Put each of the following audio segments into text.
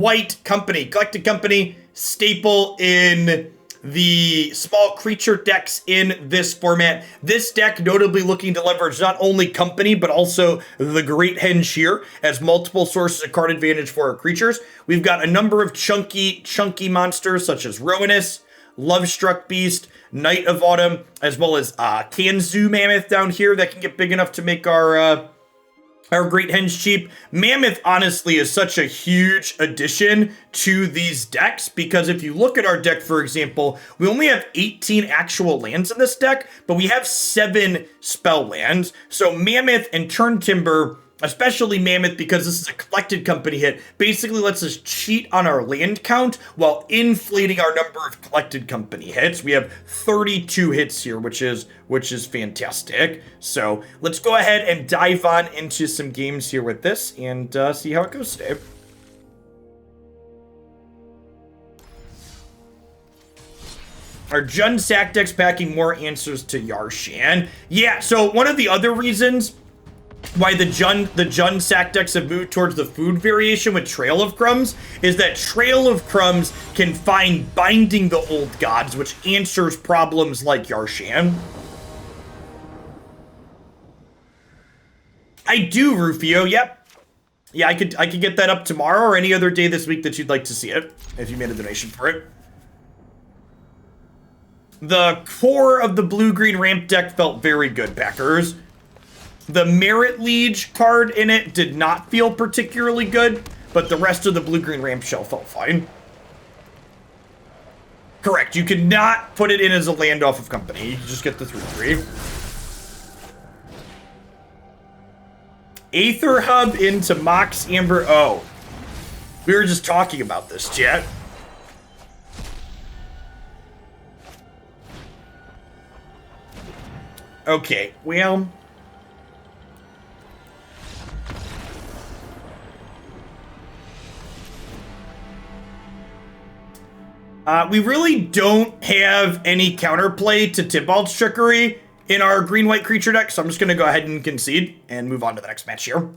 white company, collected company, staple in the small creature decks in this format. This deck notably looking to leverage not only company, but also the Great Henge here as multiple sources of card advantage for our creatures. We've got a number of chunky monsters such as Rowanus, Lovestruck Beast, Knight of Autumn, as well as Kazandu Mammoth down here that can get big enough to make our Great Henge cheap. Mammoth, honestly, is such a huge addition to these decks because if you look at our deck, for example, we only have 18 actual lands in this deck, but we have 7 spell lands. So Mammoth and Turntimber, especially Mammoth, because this is a collected company hit, basically lets us cheat on our land count while inflating our number of collected company hits. We have 32 hits here, which is fantastic. So let's go ahead and dive on into some games here with this and see how it goes today. Our Jund Sack deck's packing more answers to Yasharn. Yeah, so one of the other reasons why the Jund Sack decks have moved towards the food variation with Trail of Crumbs is that Trail of Crumbs can find Binding the Old Gods, which answers problems like Yasharn. I do, Rufio, yep. Yeah, I could get that up tomorrow or any other day this week that you'd like to see it, if you made a donation for it. The core of the blue-green ramp deck felt very good, Packers. The Merit Liege card in it did not feel particularly good, but the rest of the blue-green ramp shell felt fine. Correct, you could not put it in as a land off of company. You just get the 3/3. Aether Hub into Mox Amber. Oh, we were just talking about this, chat. Okay, well, we really don't have any counterplay to Tybalt's Trickery in our green-white creature deck, so I'm just going to go ahead and concede and move on to the next match here.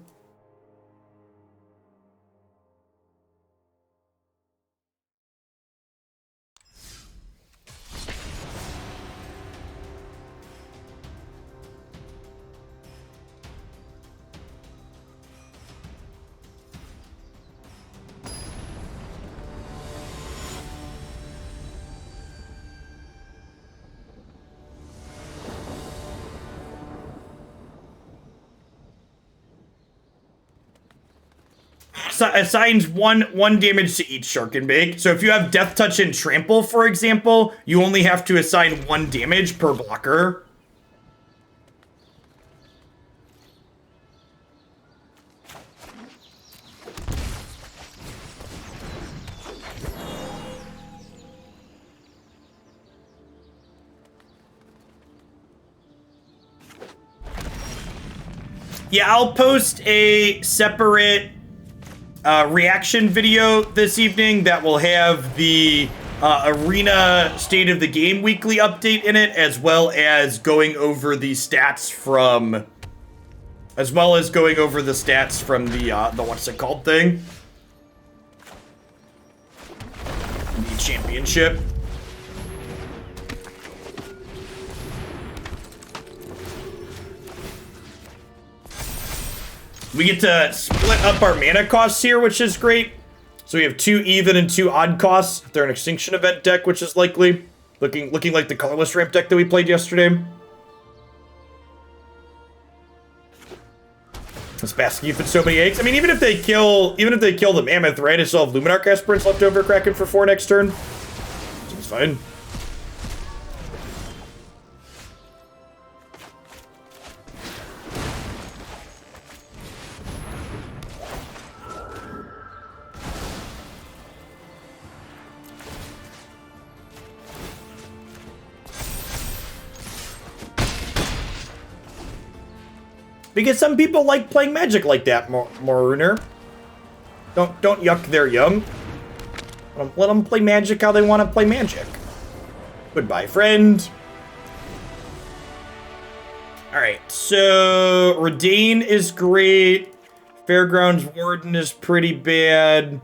Assigns one damage to each Shark and Bake. So if you have Death Touch and Trample, for example, you only have to assign 1 damage per blocker. Yeah, I'll post a separate reaction video this evening that will have the Arena State of the Game weekly update in it, as well as going over the stats from, the what's it called thing? The championship. We get to split up our mana costs here, which is great. So we have 2 even and 2 odd costs. They're an Extinction Event deck, which is likely. Looking like the colorless ramp deck that we played yesterday. It's basking for so many eggs. I mean, even if they kill the Mammoth, right? I still have Luminarch Aspirants left over, Kraken for 4 next turn. Seems fine. Because some people like playing Magic like that, Maruner. Don't yuck their young. Let them play Magic how they want to play Magic. Goodbye, friend. Alright, so Reidane is great. Fairgrounds Warden is pretty bad.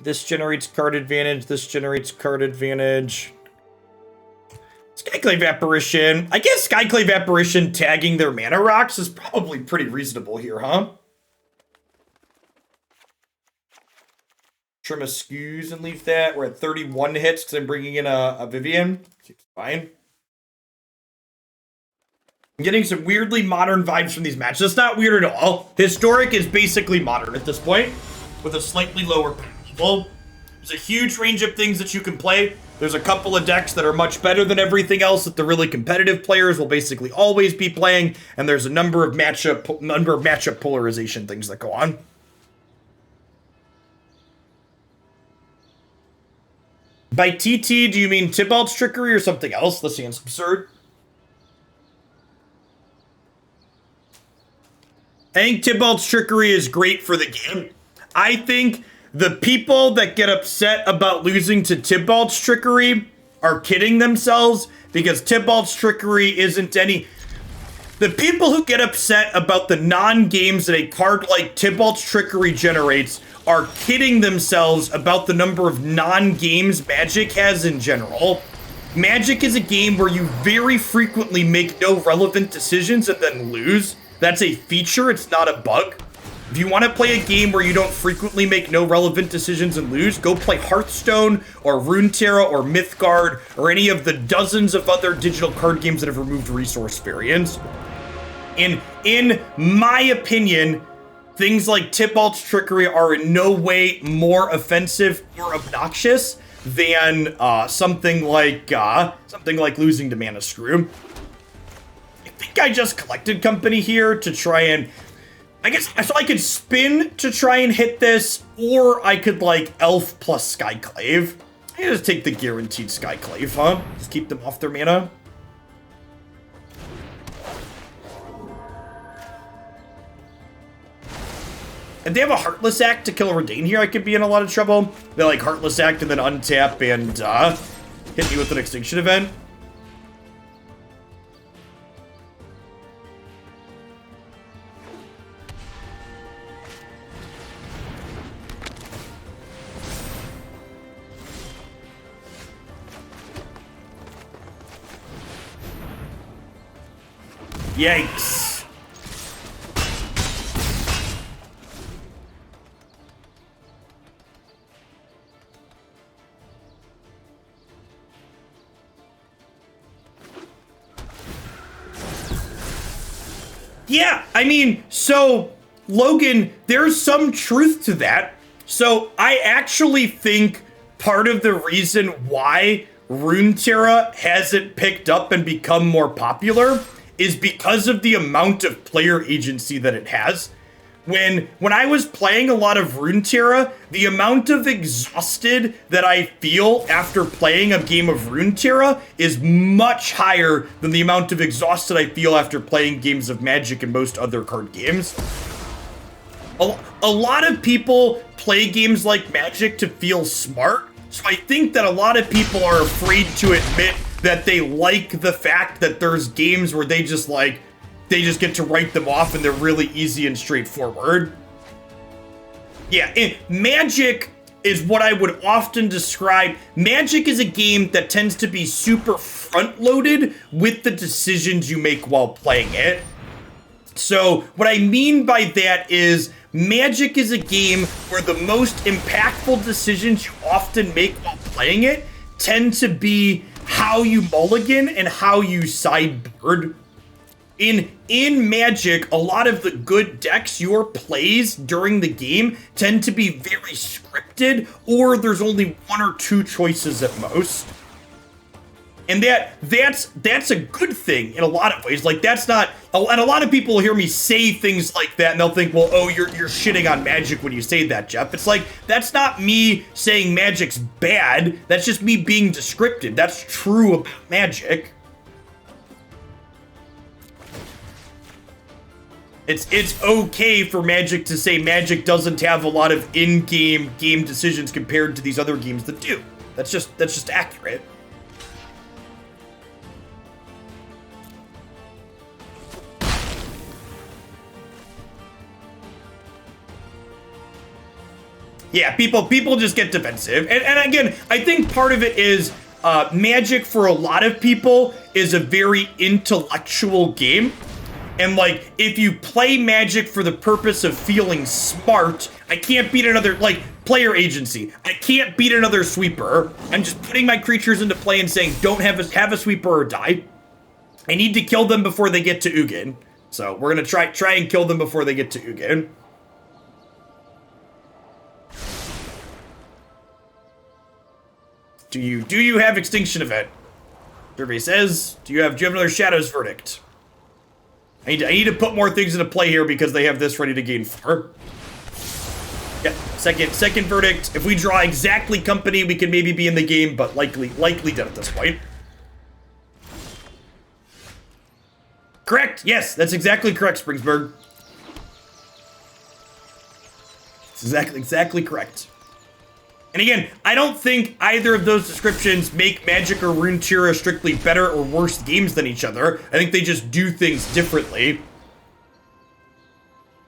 This generates card advantage. This generates card advantage. Skyclave Apparition. I guess Skyclave Apparition tagging their mana rocks is probably pretty reasonable here, huh? Trim a Skews and leave that. We're at 31 hits because I'm bringing in a Vivien. Seems fine. I'm getting some weirdly modern vibes from these matches. It's not weird at all. Historic is basically modern at this point, with a slightly lower level. There's a huge range of things that you can play. There's a couple of decks that are much better than everything else that the really competitive players will basically always be playing, and there's a number of matchup polarization things that go on. By TT, do you mean Tybalt's Trickery or something else? That seems absurd. I think Tybalt's Trickery is great for the game. I think the people that get upset about losing to Tybalt's Trickery are kidding themselves, because Tybalt's Trickery isn't any... The people who get upset about the non-games that a card like Tybalt's Trickery generates are kidding themselves about the number of non-games Magic has in general. Magic is a game where you very frequently make no relevant decisions and then lose. That's a feature, it's not a bug. If you want to play a game where you don't frequently make no relevant decisions and lose, go play Hearthstone or Runeterra or Mythgard or any of the dozens of other digital card games that have removed resource variants. In my opinion, things like Tybalt's Trickery are in no way more offensive or obnoxious than something like losing to Mana Screw. I think I just collected Company here to try and... I guess, so I could spin to try and hit this, or I could, like, Elf plus Skyclave. I can just take the guaranteed Skyclave, huh? Just keep them off their mana. If they have a Heartless Act to kill Reidane here, I could be in a lot of trouble. They, like, Heartless Act and then untap and, hit me with an Extinction Event. Yikes. Yeah, I mean, so, Logan, there's some truth to that. So, I actually think part of the reason why Runeterra hasn't picked up and become more popular is because of the amount of player agency that it has. When I was playing a lot of Runeterra, the amount of exhausted that I feel after playing a game of Runeterra is much higher than the amount of exhausted I feel after playing games of Magic and most other card games. A lot of people play games like Magic to feel smart, so I think that a lot of people are afraid to admit that they like the fact that there's games where they just get to write them off and they're really easy and straightforward. Yeah, and Magic is what I would often describe. Magic is a game that tends to be super front-loaded with the decisions you make while playing it. So what I mean by that is Magic is a game where the most impactful decisions you often make while playing it tend to be how you mulligan and how you sideboard. In Magic, a lot of the good decks, your plays during the game tend to be very scripted, or there's only one or two choices at most. And that's a good thing in a lot of ways. Like, that's not, and a lot of people will hear me say things like that and they'll think, well, oh, you're shitting on Magic when you say that, Jeff. It's like, that's not me saying Magic's bad. That's just me being descriptive. That's true about Magic. It's okay for Magic to say Magic doesn't have a lot of in-game game decisions compared to these other games that do. That's just accurate. Yeah, people just get defensive. And again, I think part of it is Magic for a lot of people is a very intellectual game. And like, if you play Magic for the purpose of feeling smart, I can't beat another, like, player agency. I can't beat another sweeper. I'm just putting my creatures into play and saying, don't have a sweeper or die. I need to kill them before they get to Ugin. So we're gonna try and kill them before they get to Ugin. Do you have Extinction Event? Survey says, do you have another Shadows Verdict? I need to put more things into play here because they have this ready to gain 4. Yeah, second Verdict. If we draw exactly Company, we can maybe be in the game, but likely dead at this point. Correct. Yes, that's exactly correct, Springsburg. It's exactly correct. And again, I don't think either of those descriptions make Magic or Runeterra strictly better or worse games than each other. I think they just do things differently.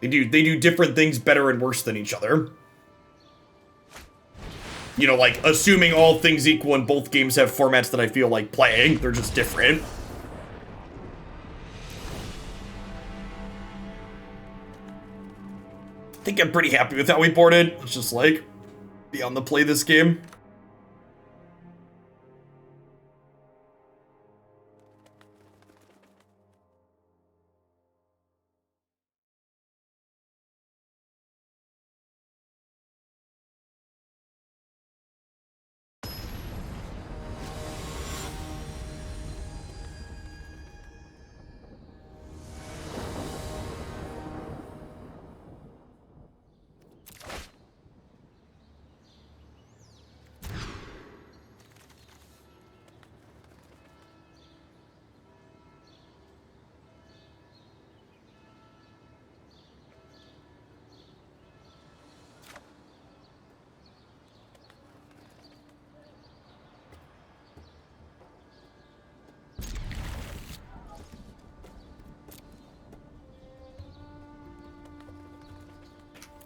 They do different things better and worse than each other. You know, like, assuming all things equal and both games have formats that I feel like playing, they're just different. I think I'm pretty happy with how we boarded. It's just like, be on the play this game.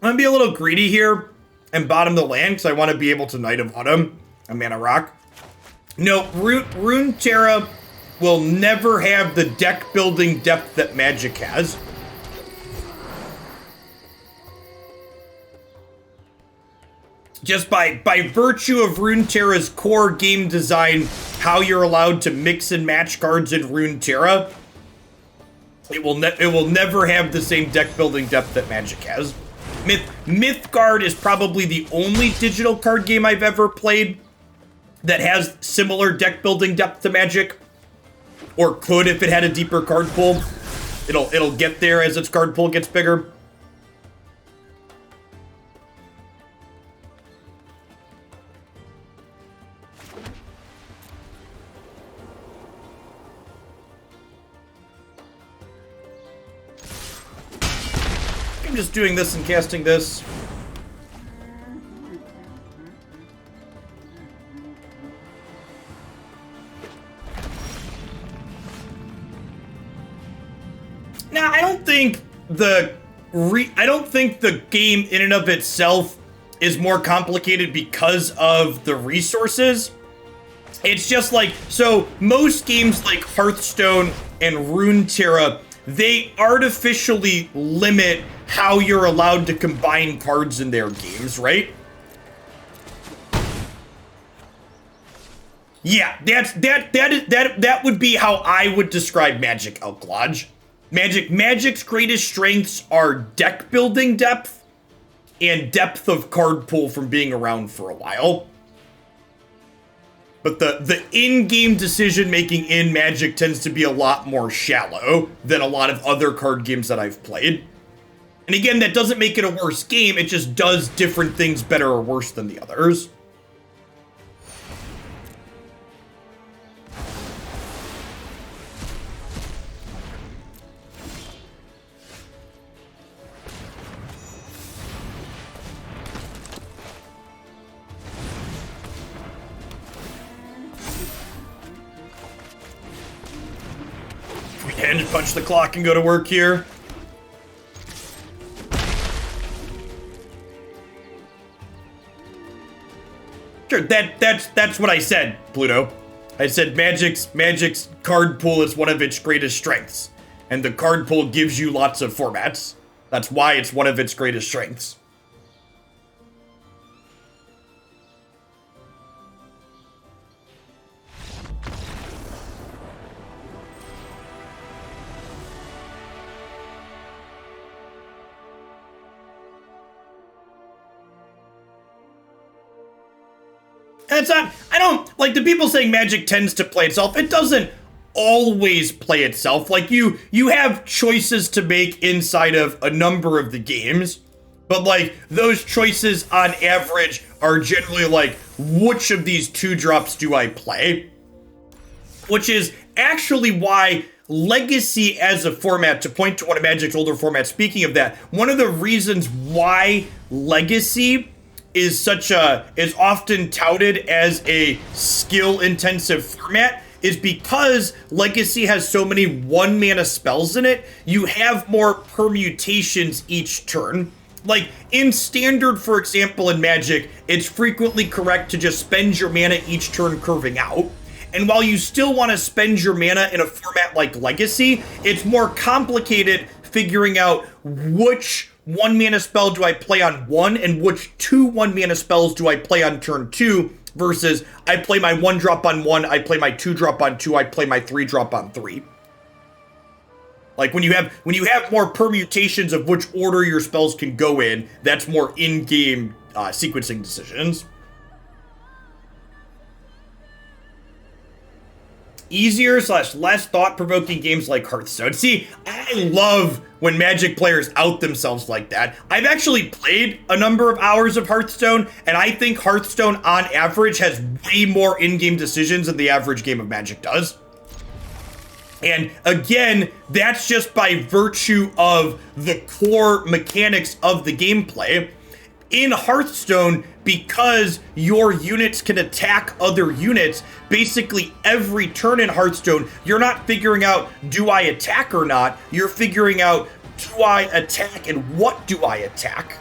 I'm gonna be a little greedy here and bottom the land because I want to be able to Knight of Autumn a Mana Rock. No, Runeterra will never have the deck building depth that Magic has. Just by virtue of Runeterra's core game design, how you're allowed to mix and match cards in Runeterra, it will never have the same deck building depth that Magic has. Mythgard is probably the only digital card game I've ever played that has similar deck building depth to Magic, or could if it had a deeper card pool. It'll get there as its card pool gets bigger. I'm just doing this and casting this. Now, I don't think the game in and of itself is more complicated because of the resources. It's just like, so most games like Hearthstone and Runeterra, they artificially limit how you're allowed to combine cards in their games, right? Yeah, that would be how I would describe Magic, Elk Lodge. Magic's greatest strengths are deck building depth and depth of card pool from being around for a while. But the in-game decision-making in Magic tends to be a lot more shallow than a lot of other card games that I've played. And again, that doesn't make it a worse game, it just does different things better or worse than the others. And punch the clock and go to work here. Sure, that's what I said, Pluto. I said Magic's card pool is one of its greatest strengths. And the card pool gives you lots of formats. That's why it's one of its greatest strengths. And it's not, I don't, like the people saying Magic tends to play itself, it doesn't always play itself. Like you have choices to make inside of a number of the games, but like those choices on average are generally like, which of these 2-drops do I play? Which is actually why Legacy as a format, to point to one of Magic's older formats, speaking of that, one of the reasons why Legacy is often touted as a skill-intensive format is because Legacy has so many 1-mana spells in it, you have more permutations each turn. Like, in Standard, for example, in Magic, it's frequently correct to just spend your mana each turn curving out. And while you still want to spend your mana in a format like Legacy, it's more complicated figuring out which 1-mana spell do I play on 1 and which 2 1-mana spells do I play on turn 2 versus I play my 1-drop on 1, I play my 2-drop on 2, I play my 3-drop on 3. Like when you have more permutations of which order your spells can go in, that's more in-game sequencing decisions. Easier / less thought-provoking games like Hearthstone. See, I love when Magic players out themselves like that. I've actually played a number of hours of Hearthstone, and I think Hearthstone, on average, has way more in-game decisions than the average game of Magic does. And again, that's just by virtue of the core mechanics of the gameplay. In Hearthstone, because your units can attack other units, basically every turn in Hearthstone, you're not figuring out, do I attack or not? You're figuring out, do I attack and what do I attack?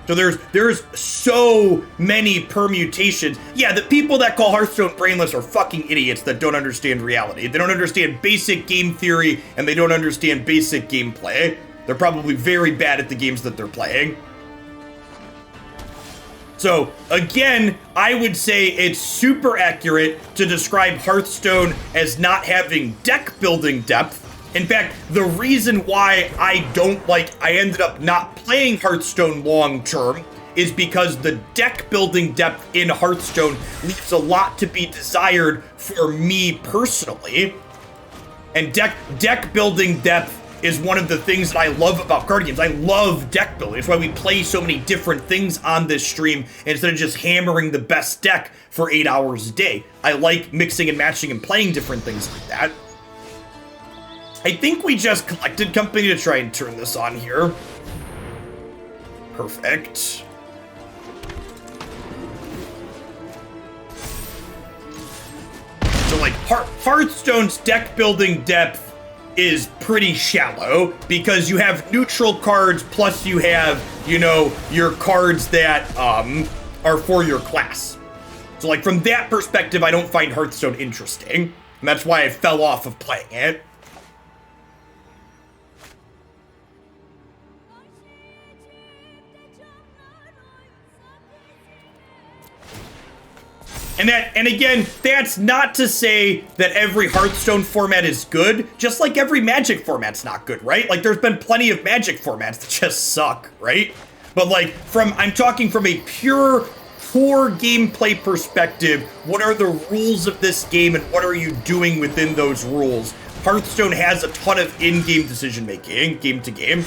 So there's so many permutations. Yeah, the people that call Hearthstone brainless are fucking idiots that don't understand reality. They don't understand basic game theory and they don't understand basic gameplay. They're probably very bad at the games that they're playing. So, again, I would say it's super accurate to describe Hearthstone as not having deck building depth. In fact, the reason why I ended up not playing Hearthstone long term is because the deck building depth in Hearthstone leaves a lot to be desired for me personally. And deck building depth is one of the things that I love about card games. I love deck building. It's why we play so many different things on this stream instead of just hammering the best deck for 8 hours a day. I like mixing and matching and playing different things like that. I think we just collected company to try and turn this on here. Perfect. So like Hearthstone's deck building depth is pretty shallow because you have neutral cards plus you have, you know, your cards that are for your class. So like from that perspective, I don't find Hearthstone interesting. And that's why I fell off of playing it. And again, that's not to say that every Hearthstone format is good, just like every Magic format's not good, right? Like there's been plenty of Magic formats that just suck, right? But like I'm talking from a pure core gameplay perspective, what are the rules of this game and what are you doing within those rules? Hearthstone has a ton of in-game decision making, game to game.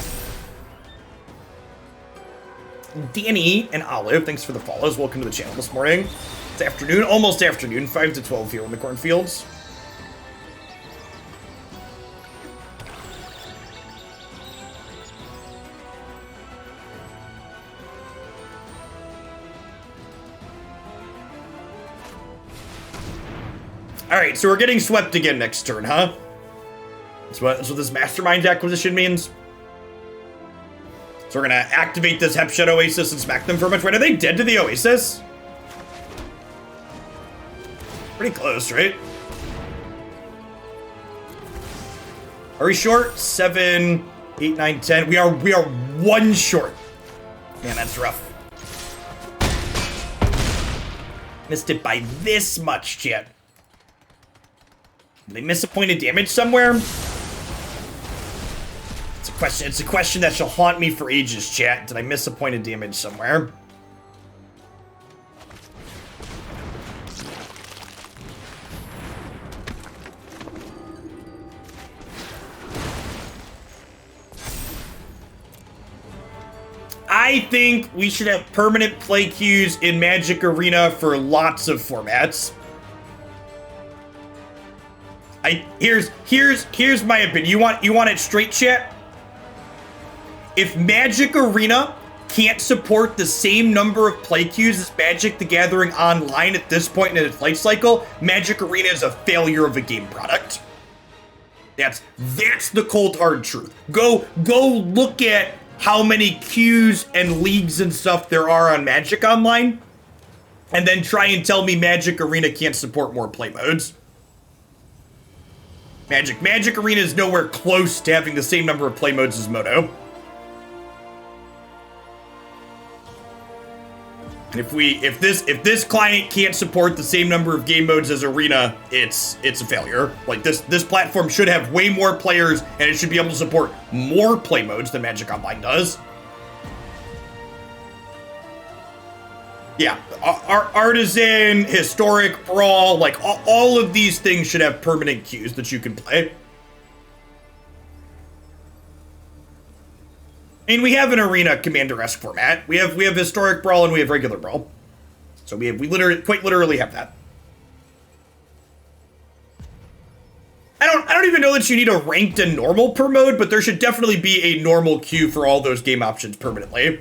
Danny and Olive, thanks for the follows. Welcome to the channel this morning. It's afternoon, almost afternoon, 5 to 12 here in the cornfields. Alright, so we're getting swept again next turn, huh? That's what this Mastermind acquisition means. So we're gonna activate this Hashep Oasis and smack them for much. Wait, are they dead to the Oasis? Pretty close, right? Are we short? 7, 8, 9, 10. We are 1 short. Man, that's rough. Missed it by this much, chat. Did they miss a point of damage somewhere? It's a question that shall haunt me for ages, chat. Did I miss a point of damage somewhere? I think we should have permanent play queues in Magic Arena for lots of formats. Here's my opinion. You want it straight, chat? If Magic Arena can't support the same number of play queues as Magic the Gathering Online at this point in its life cycle, Magic Arena is a failure of a game product. That's the cold hard truth. Go look at how many queues and leagues and stuff there are on Magic Online, and then try and tell me Magic Arena can't support more play modes. Magic Arena is nowhere close to having the same number of play modes as Moto. And if this client can't support the same number of game modes as Arena, it's a failure. Like this platform should have way more players, and it should be able to support more play modes than Magic Online does. Yeah, Artisan, Historic, Brawl, like all of these things should have permanent queues that you can play. I mean, we have an Arena Commander-esque format. We have Historic Brawl and we have regular Brawl. So we quite literally have that. I don't even know that you need a ranked and normal per mode, but there should definitely be a normal queue for all those game options permanently.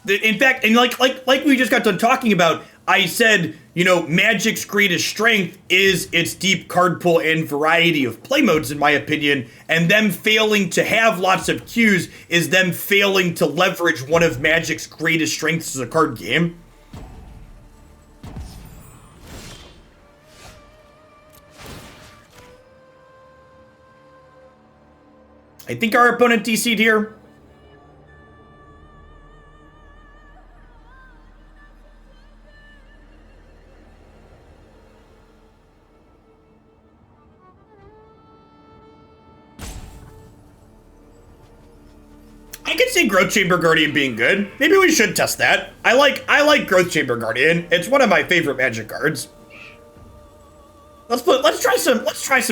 In fact, and like we just got done talking about, I said, you know, Magic's greatest strength is its deep card pool and variety of play modes, in my opinion, and them failing to have lots of queues is them failing to leverage one of Magic's greatest strengths as a card game. I think our opponent DC'd here. I could see Growth Chamber Guardian being good. Maybe we should test that. I like Growth Chamber Guardian. It's one of my favorite Magic cards. Let's try some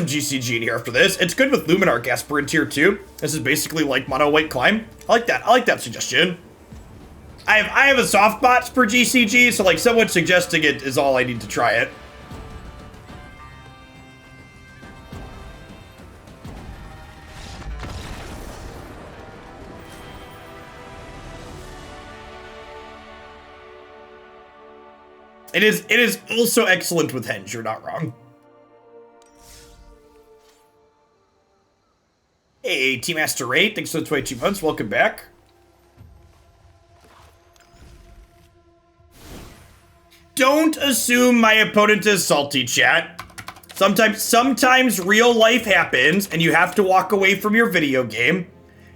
GCG in here after this. It's good with Luminarch Aspirant tier 2. This is basically like mono white climb. I like that suggestion. I have a soft bots for GCG, so like someone suggesting it is all I need to try it. It is also excellent with Henge, you're not wrong. Hey, Team Master Ray, thanks for the 22 months, welcome back. Don't assume my opponent is salty, chat. Sometimes real life happens and you have to walk away from your video game.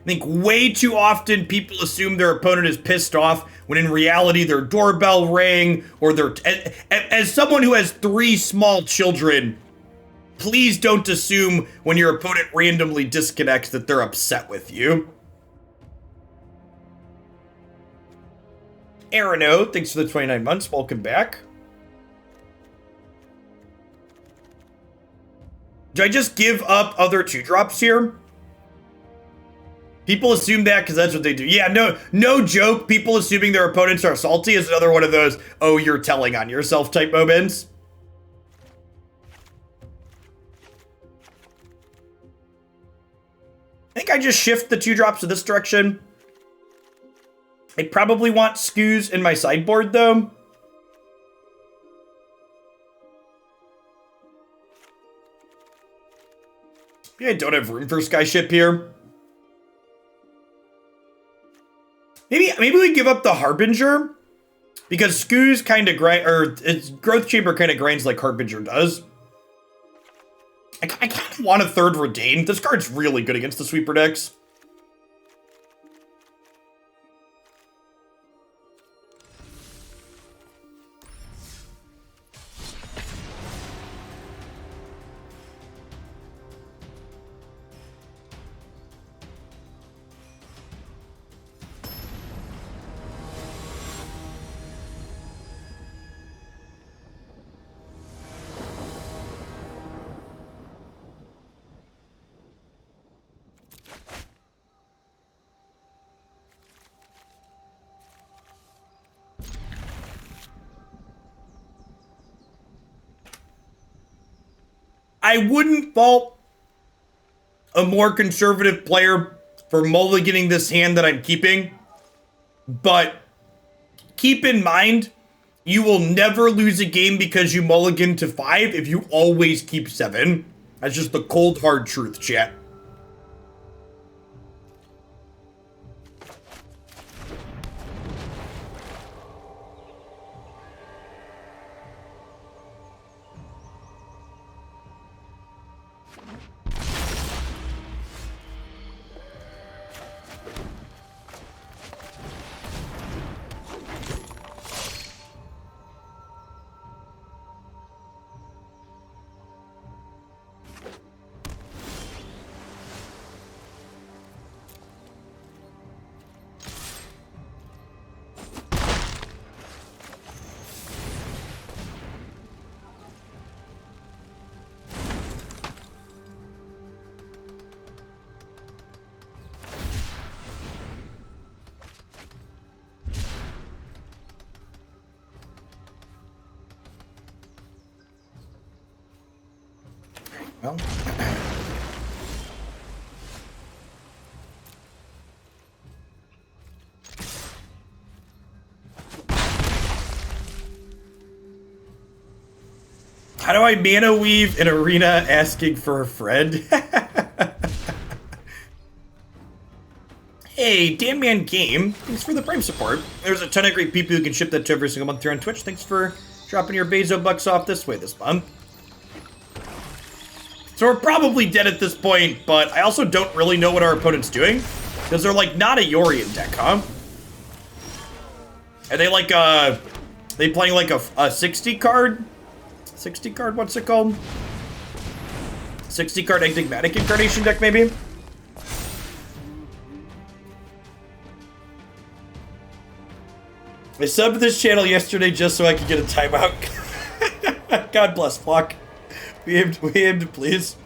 I think way too often people assume their opponent is pissed off when in reality their doorbell rang or their... As someone who has 3 small children, please don't assume when your opponent randomly disconnects that they're upset with you. Arano, thanks for the 29 months, welcome back. Do I just give up other 2-drops here? People assume that because that's what they do. Yeah, no joke. People assuming their opponents are salty is another one of those, oh, you're telling on yourself type moments. I think I just shift the 2-drops to this direction. I probably want Skews in my sideboard, though. Maybe I don't have room for Skyship here. Maybe we give up the Harbinger, because Skoo's kind of grind, or its Growth Chamber kind of grinds like Harbinger does. I kind of want a third Reidane. This card's really good against the sweeper decks. I wouldn't fault a more conservative player for mulliganing this hand that I'm keeping, but keep in mind, you will never lose a game because you mulligan to 5 if you always keep 7. That's just the cold, hard truth, chat. Well, how do I mana weave an arena asking for a friend? Hey, Dan Man Game, thanks for the Prime support. There's a ton of great people who can ship that to every single month here on Twitch. Thanks for dropping your Bezo bucks off this way this month. So we're probably dead at this point, but I also don't really know what our opponent's doing, because they're like not a Yorion deck, huh? Are they like they playing like a 60 card? 60 card, what's it called? 60 card Enigmatic Incarnation deck, maybe? I subbed this channel yesterday just so I could get a timeout. God bless, Flock. We aimed to please.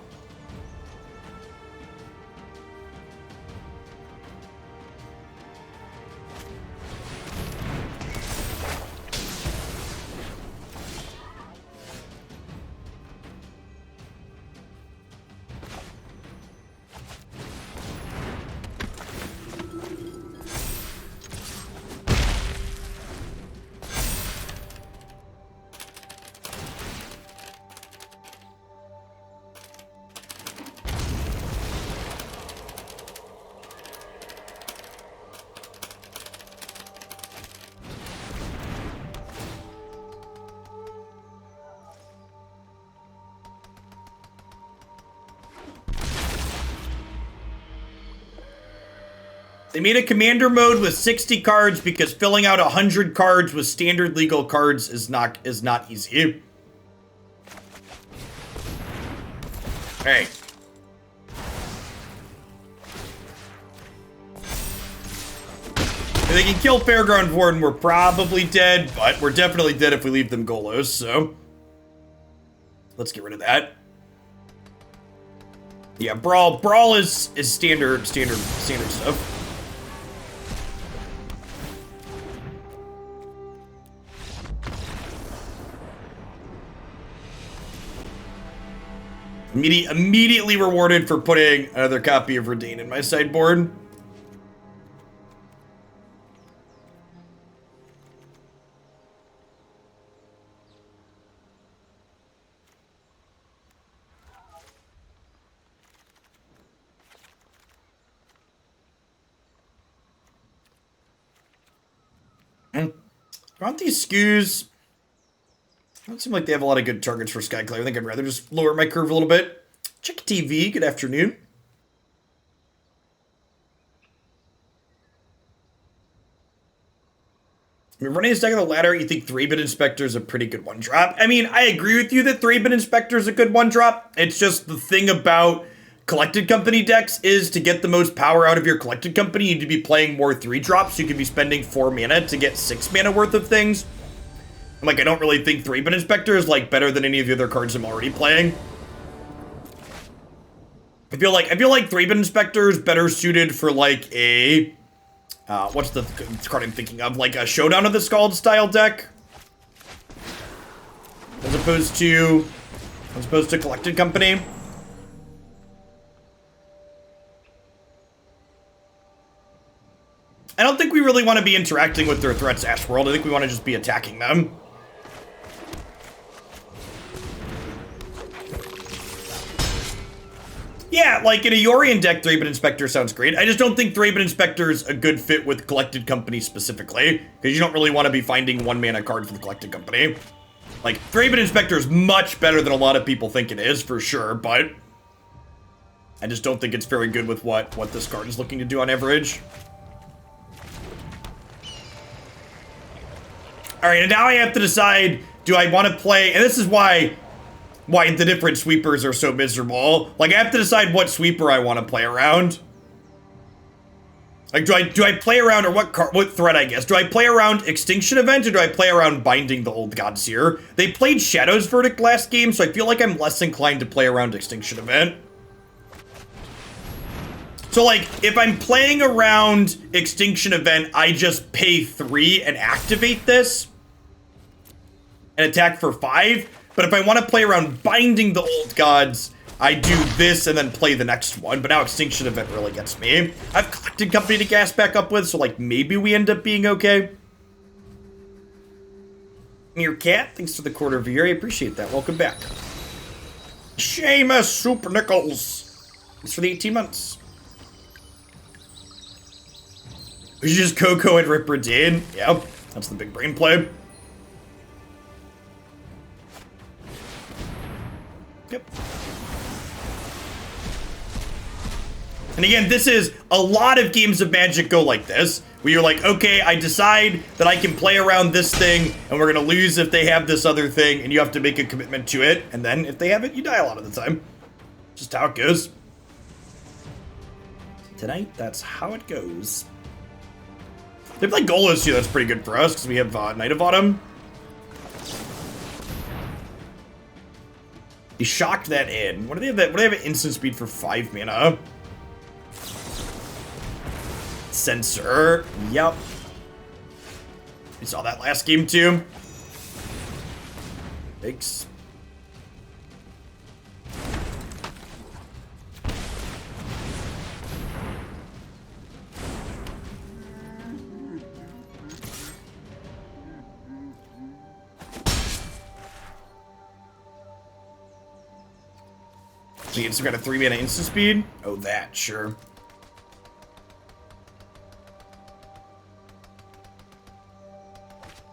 They made a commander mode with 60 cards because filling out 100 cards with standard legal cards is not easy. Hey. If they can kill Fairgrounds Warden, we're probably dead, but we're definitely dead if we leave them Golos, so let's get rid of that. Yeah, Brawl is standard stuff. Immediately rewarded for putting another copy of Reidane in my sideboard. Aren't these skews? Don't seem like they have a lot of good targets for Skyclave. I think I'd rather just lower my curve a little bit. Check TV, good afternoon. I mean, running this deck on the ladder, you think 3-Bit Inspector is a pretty good one-drop. I mean, I agree with you that 3-Bit Inspector is a good one-drop. It's just the thing about Collected Company decks is to get the most power out of your Collected Company, you need to be playing more 3-drops. You could be spending 4 mana to get 6 mana worth of things. Like, I don't really think 3-Bit Inspector is, like, better than any of the other cards I'm already playing. I feel like 3-Bit Inspector is better suited for, like, a... what's the card I'm thinking of? Like a Showdown of the Scald style deck? As opposed to Collected Company. I don't think we really want to be interacting with their threats, Ash World. I think we want to just be attacking them. Yeah, like in a Yorion deck, 3-Bit Inspector sounds great. I just don't think 3-Bit Inspector is a good fit with Collected Company specifically, because you don't really want to be finding 1-mana card for the Collected Company. Like, 3-Bit Inspector is much better than a lot of people think it is, for sure, but I just don't think it's very good with what this card is looking to do on average. Alright, and now I have to decide, do I want to play, and this is why the different sweepers are so miserable. Like, I have to decide what sweeper I want to play around. Like, do I play around, or what threat, I guess? Do I play around Extinction Event, or do I play around Binding the Old Gods here? They played Shadow's Verdict last game, so I feel like I'm less inclined to play around Extinction Event. So, like, if I'm playing around Extinction Event, I just pay 3 and activate this. And attack for 5. But if I want to play around Binding the Old Gods, I do this and then play the next one. But now Extinction Event really gets me. I've Collected Company to gas back up with, so like maybe we end up being okay. Your cat, thanks for the quarter of a year. I appreciate that. Welcome back. Seamus Super Nichols. Thanks for the 18 months. We should just Coco and rip Reidane. Yep, that's the big brain play. Yep. And again, this is a lot of games of Magic go like this, where you're like, okay, I decide that I can play around this thing, and we're gonna lose if they have this other thing, and you have to make a commitment to it, and then if they have it, you die a lot of the time. Just how it goes. Tonight, that's how it goes. They play Golos too, that's pretty good for us, because we have Night of Autumn. He shocked that in. What do they have? What do they have an instant speed for 5 mana? Censor. Yep. We saw that last game too. Thanks. So you got a 3 mana instant speed? Oh, that, sure.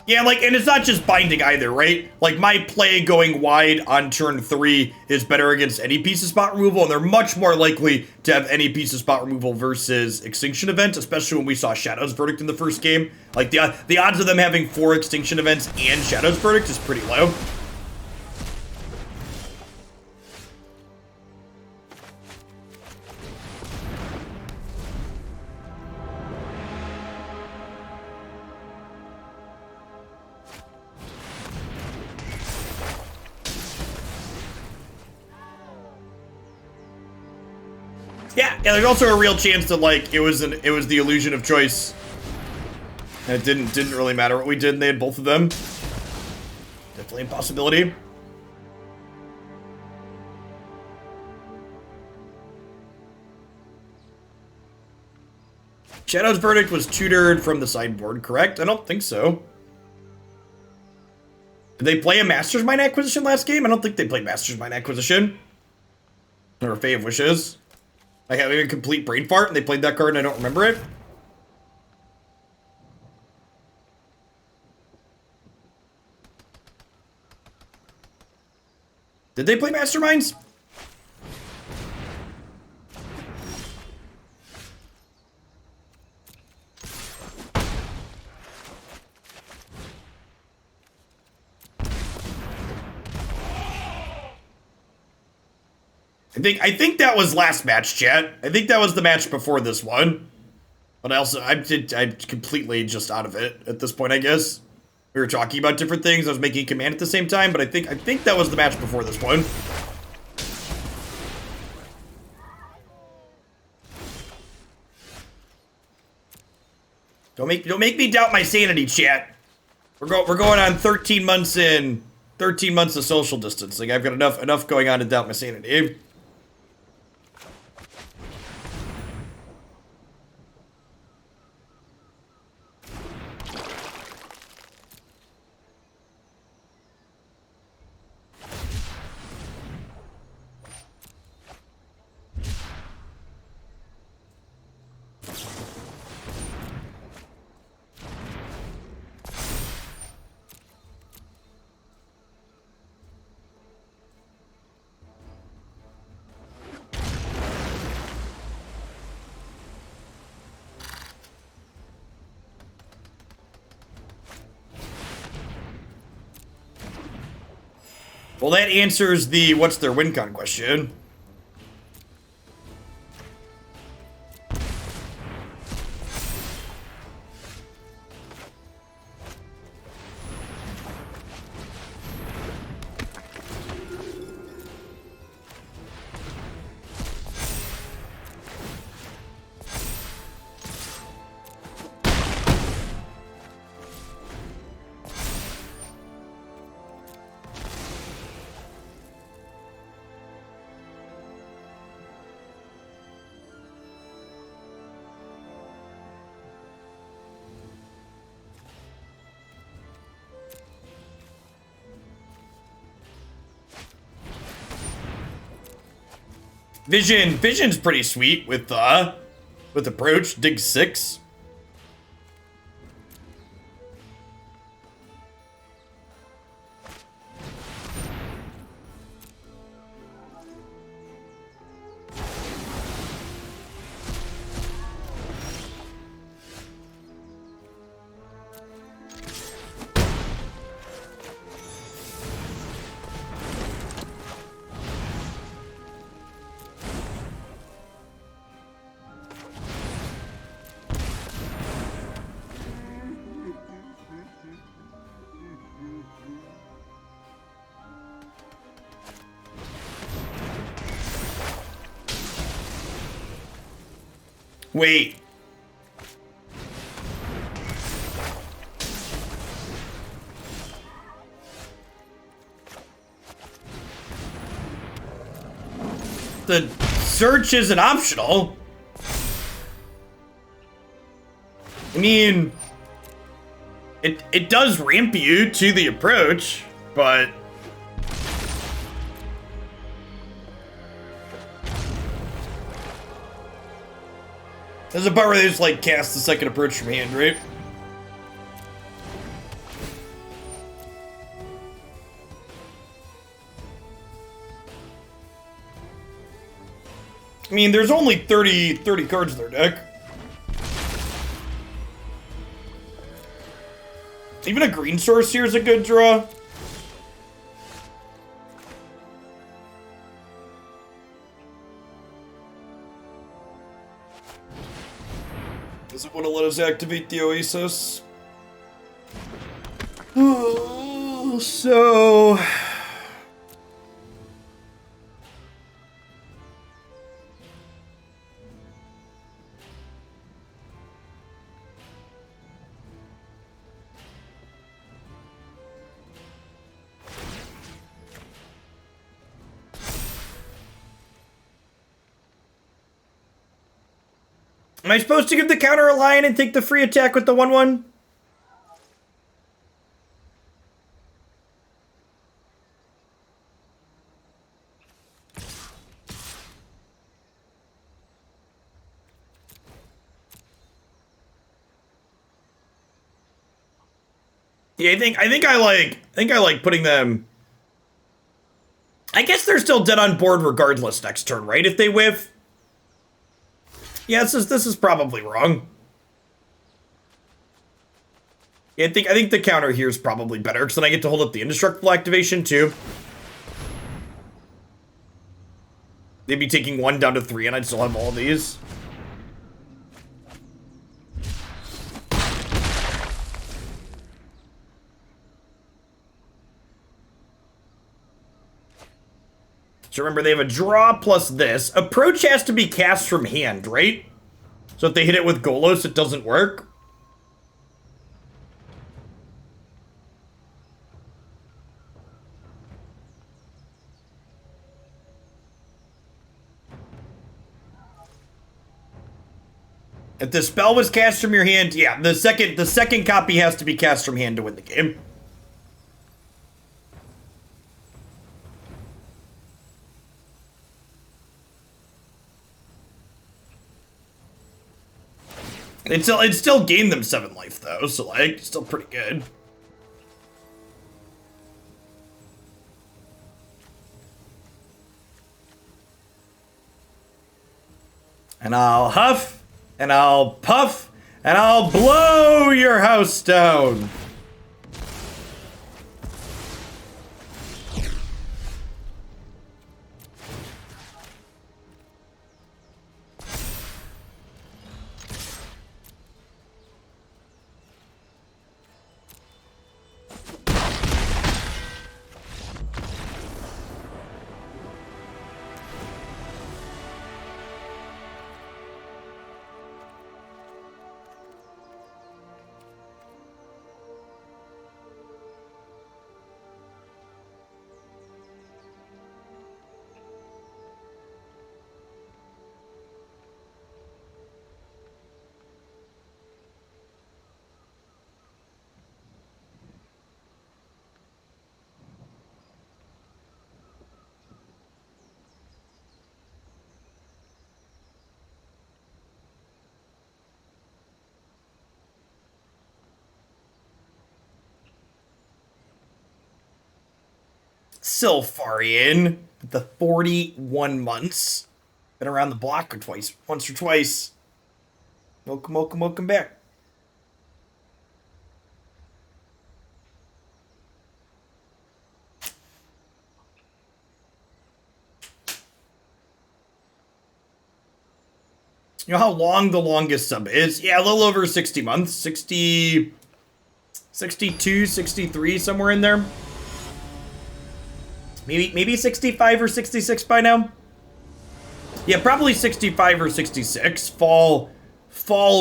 Yeah, like, and it's not just binding either, right? Like, my play going wide on turn 3 is better against any piece of spot removal, and they're much more likely to have any piece of spot removal versus Extinction Event, especially when we saw Shadow's Verdict in the first game. Like, the odds of them having 4 Extinction Events and Shadow's Verdict is pretty low. Yeah, there's also a real chance that like it was the illusion of choice. And it didn't really matter what we did, and they had both of them. Definitely a possibility. Shadow's Verdict was tutored from the sideboard, correct? I don't think so. Did they play a Master's Mind Acquisition last game? I don't think they played Master's Mind Acquisition. Or a Fae of Wishes. I have a complete brain fart and they played that card and I don't remember it. Did they play Masterminds? I think that was last match, chat. I think that was the match before this one. But I'm completely just out of it at this point, I guess. We were talking about different things. I was making command at the same time, but I think that was the match before this one. Don't make me doubt my sanity, chat. We're going on 13 months in, 13 months of social distancing. I've got enough going on to doubt my sanity. Well, that answers the what's their win con question. Vision's pretty sweet with approach, dig 6. Wait. The search isn't optional. I mean, it does ramp you to the approach, but there's a part where they just like cast the second approach from hand, right? I mean, there's only 30 cards in their deck. Even a green source here is a good draw. Doesn't want to let us activate the Oasis. Oh, so am I supposed to give the counter a lion and take the free attack with the 1/1? Yeah, I think I like putting them. I guess they're still dead on board regardless next turn, right? If they whiff. Yeah, this is probably wrong. Yeah, I think the counter here is probably better, because then I get to hold up the indestructible activation too. They'd be taking 1 down to 3, and I'd still have all of these. So remember, they have a draw plus this. Approach has to be cast from hand, right? So if they hit it with Golos, it doesn't work. If the spell was cast from your hand, yeah, the second copy has to be cast from hand to win the game. It still gained them 7 life though, so like still pretty good. And I'll huff, and I'll puff, and I'll blow your house down. Sylpharian, the 41 months. Been around the block once or twice. Welcome back. You know how long the longest sub is? Yeah, a little over 60 months. 60, 62, 63, somewhere in there. Maybe 65 or 66 by now. Yeah, probably 65 or 66. Fall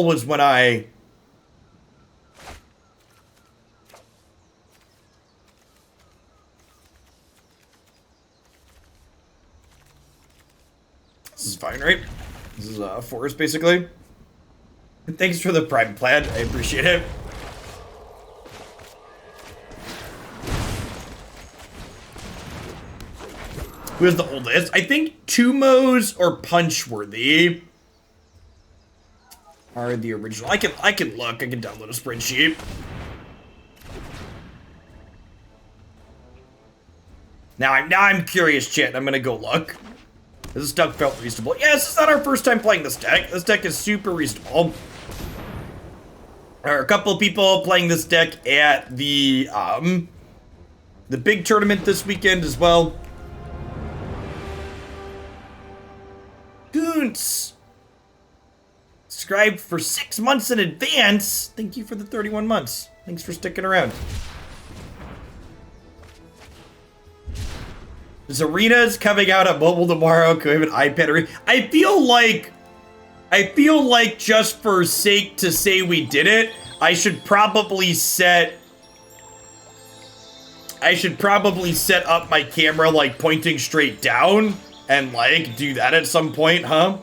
was when I... This is fine, right? This is a forest, basically. Thanks for the prime plan. I appreciate it. Who is the oldest? I think Tumos or Punchworthy are the original. I can look. I can download a spreadsheet. Now I'm curious, chat. I'm gonna go look. This deck felt reasonable. Yeah, this is not our first time playing this deck. This deck is super reasonable. There are a couple of people playing this deck at the big tournament this weekend as well. Goons! Subscribed for 6 months in advance. Thank you for the 31 months. Thanks for sticking around. This arena's coming out on mobile tomorrow. Can we have an iPad arena? I feel like just for sake to say we did it, I should probably set up my camera like pointing straight down and like do that at some point, huh?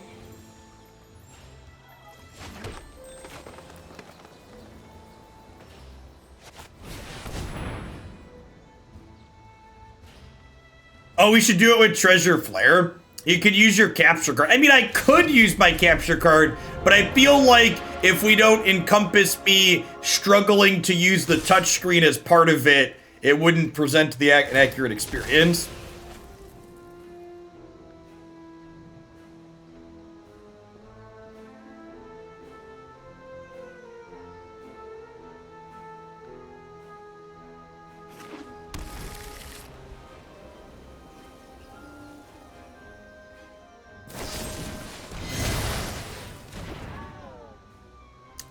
Oh, we should do it with Treasure Flare. You could use your capture card. I mean, I could use my capture card, but I feel like if we don't encompass me struggling to use the touchscreen as part of it, it wouldn't present an accurate experience.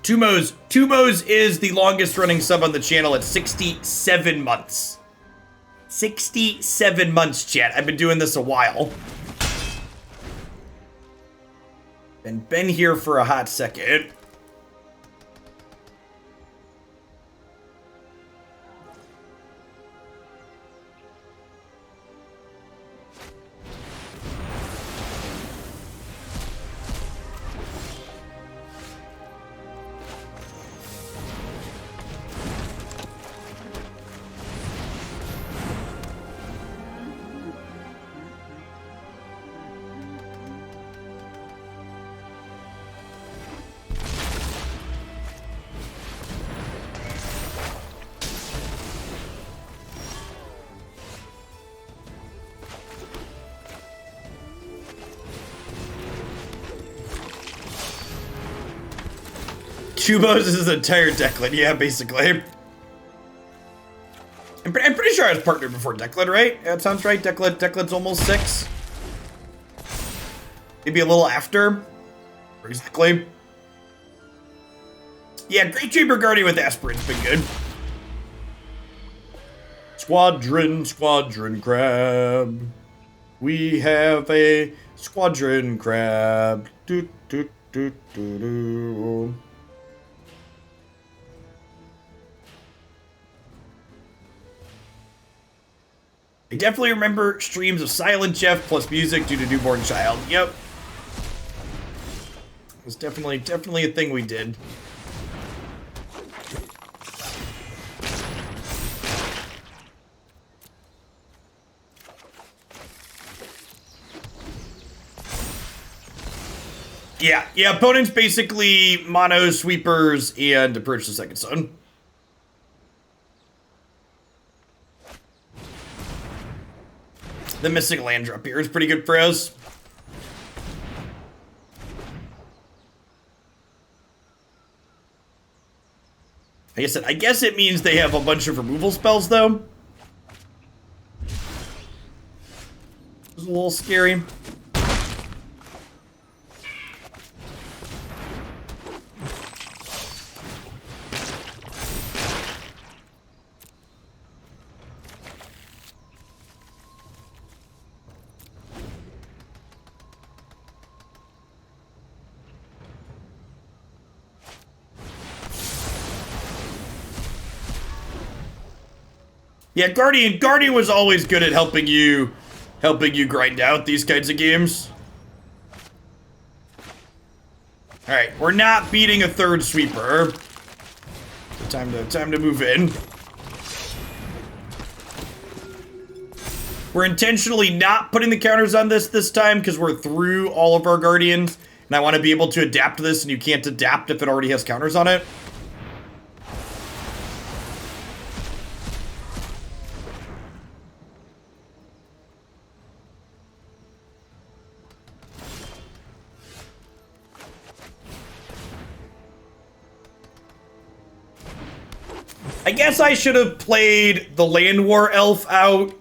Tumos is the longest running sub on the channel at 67 months. 67 months, chat. I've been doing this a while. Been here for a hot second. Tumos is his entire Declan, yeah, basically. I'm pretty sure I was partnered before Declan, right? That sounds right. Declan's almost 6. Maybe a little after. Exactly. Yeah, Great Chamber Guardian with Aspirant's been good. Squadron crab. We have a squadron crab. Do, do, do, do, do. I definitely remember streams of Silent Jeff plus music due to newborn child. Yep. It was definitely a thing we did. Yeah, opponents basically mono sweepers and approach the second zone. The missing land drop here is pretty good for us. Like I said, I guess it means they have a bunch of removal spells, though. It's a little scary. Yeah, Guardian was always good at helping you grind out these kinds of games. All right, we're not beating a third sweeper. So time to move in. We're intentionally not putting the counters on this time because we're through all of our Guardians, and I want to be able to adapt to this, and you can't adapt if it already has counters on it. I guess I should have played the Llanowar Elf out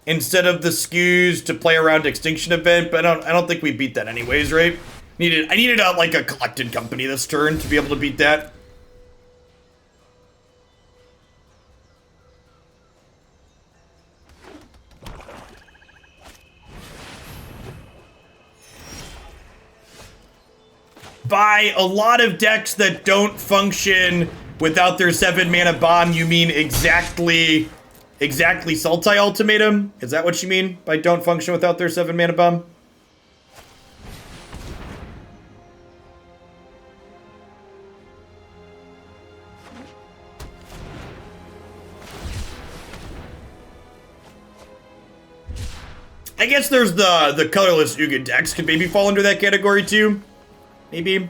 instead of the Skews to play around Extinction Event, but I don't think we beat that anyways, right? I needed like a collected company this turn to be able to beat that. By a lot of decks that don't function without their 7-mana bomb, you mean exactly Sultai Ultimatum? Is that what you mean by don't function without their 7-mana bomb? I guess there's the colorless Ugin decks could maybe fall under that category too. Maybe.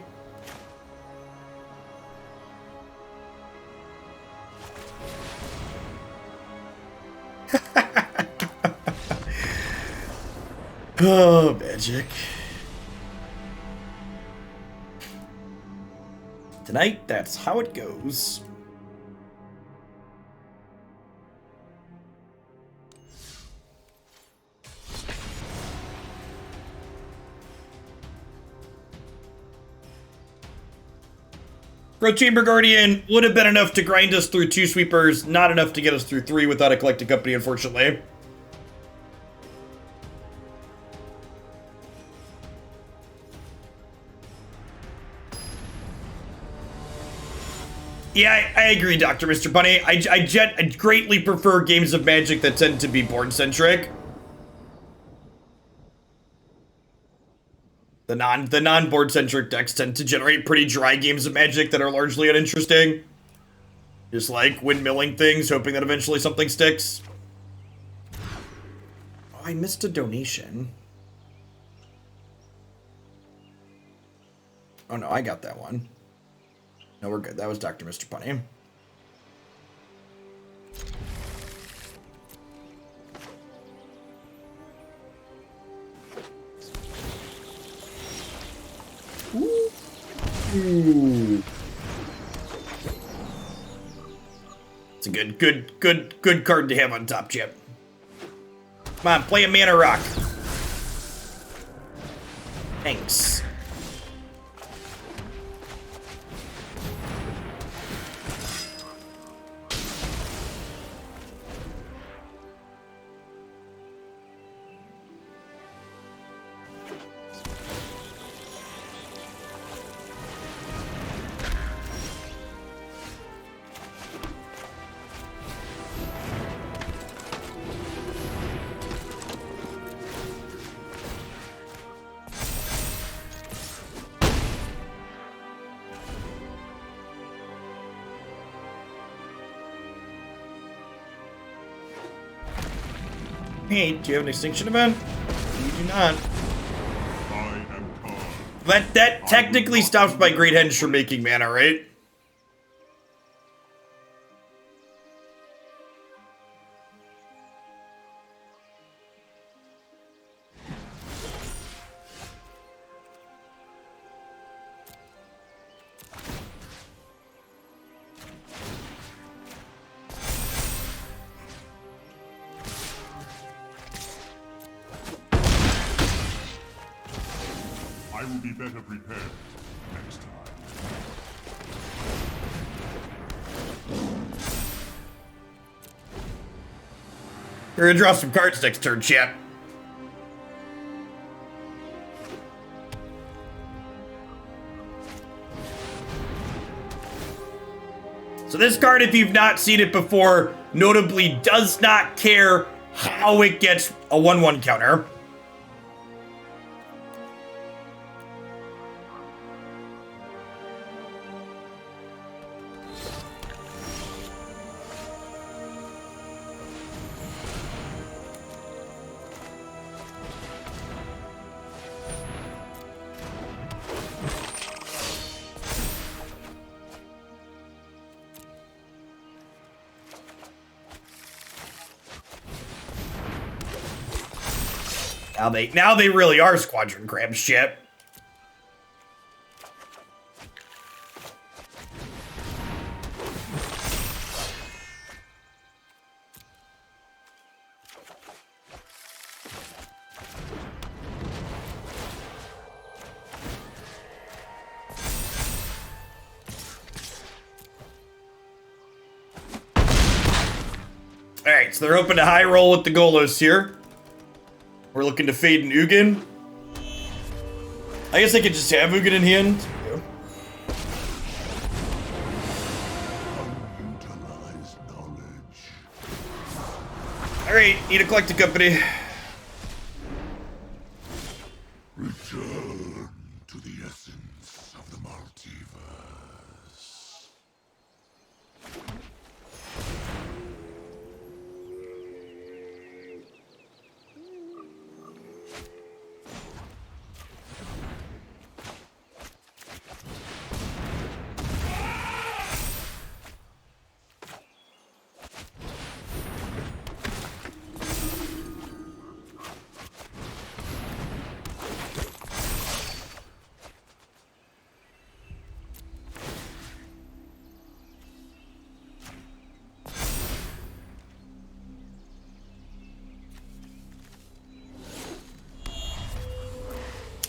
Oh, magic. Tonight, that's how it goes. Growth Chamber Guardian would have been enough to grind us through 2 sweepers, not enough to get us through 3 without a Collected Company, unfortunately. Yeah, I agree, Dr. Mr. Bunny. I greatly prefer games of Magic that tend to be board-centric. The non-board centric decks tend to generate pretty dry games of Magic that are largely uninteresting. Just like windmilling things, hoping that eventually something sticks. Oh, I missed a donation. Oh no, I got that one. No, we're good. That was Dr. Mr. Bunny. Ooh. It's a good card to have on top, Chip. Come on, play a Mana Rock. Thanks. Hey, do you have an extinction event? You do not. That technically stops my Great Henge from making mana, right? I will be better prepared next time. We're gonna draw some cards next turn, chat. So this card, if you've not seen it before, notably does not care how it gets a 1/1 counter. Now they really are Squadron Crab shit. Alright, so they're hoping to high roll with the Golos here. We're looking to fade an Ugin. I guess I could just have Ugin in hand. Yeah. Alright, need a Collected Company. Return to the essence of the multiverse.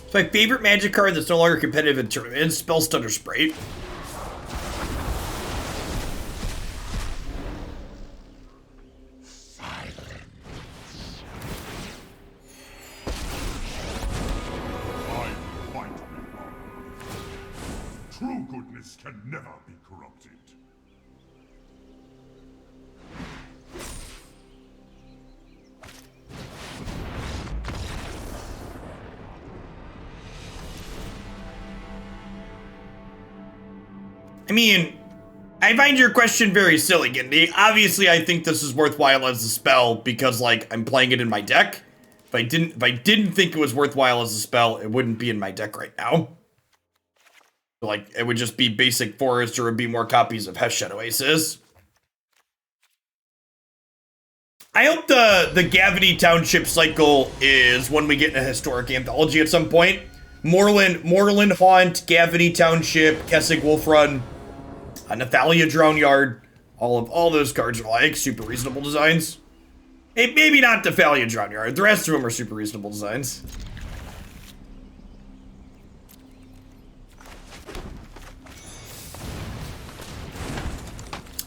It's my favorite Magic card that's no longer competitive in tournaments, Spellstutter Sprite. True goodness can never be corrupted. I mean, I find your question very silly, Gindy. Obviously, I think this is worthwhile as a spell because, like, I'm playing it in my deck. If I didn't think it was worthwhile as a spell, it wouldn't be in my deck right now. Like, it would just be basic forest, or it would be more copies of Hashep Oasis. I hope the Gavity Township cycle is when we get a historic anthology at some point. Moorland Haunt, Gavity Township, Kessig Wolfrun, Nathalia Drownyard. All those cards are like super reasonable designs. Maybe not Nathalia Drownyard. The rest of them are super reasonable designs.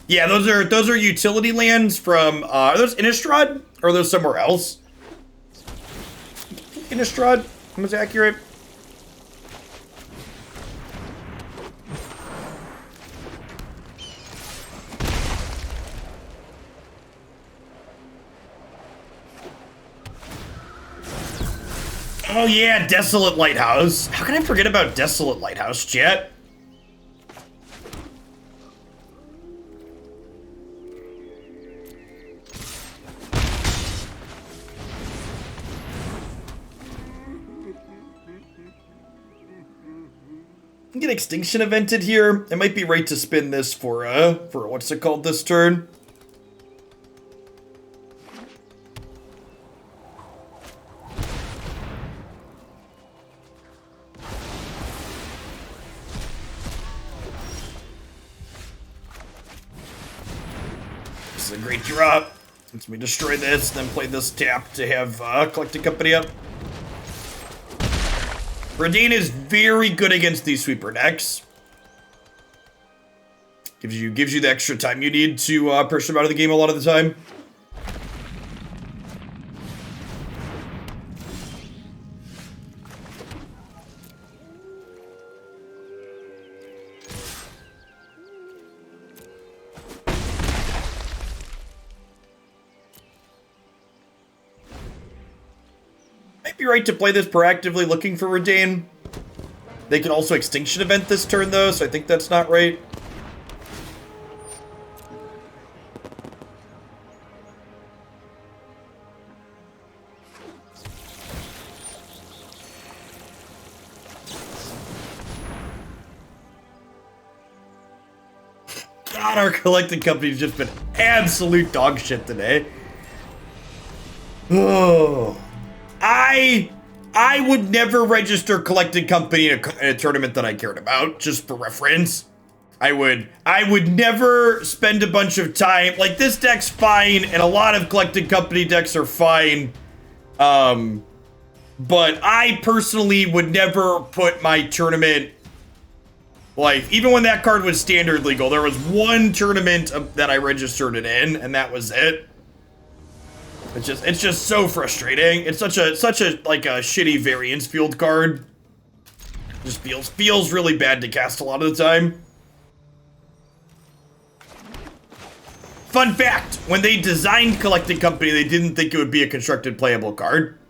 Yeah, those are utility lands from are those Innistrad or are those somewhere else? Innistrad was accurate. Oh yeah, Desolate Lighthouse. How can I forget about Desolate Lighthouse, chat? Get Extinction Evented here. It might be right to spin this for what's it called this turn? This is a great drop. Lets me destroy this, then play this tap to have Collected Company up. Reidane is very good against these sweeper decks. Gives you the extra time you need to push them out of the game a lot of the time. Might be right to play this proactively looking for Reidane. They can also Extinction Event this turn though, so I think that's not right. God, our Collected Company's just been absolute dog shit today. Oh. I would never register Collected Company in a tournament that I cared about, just for reference. I would never spend a bunch of time, like this deck's fine, and a lot of Collected Company decks are fine. But I personally would never put my tournament, like, even when that card was standard legal, there was one tournament that I registered it in, and that was it. It's just so frustrating. It's such a like a shitty variance field card. Just feels really bad to cast a lot of the time. Fun fact, when they designed Collected Company, they didn't think it would be a constructed playable card.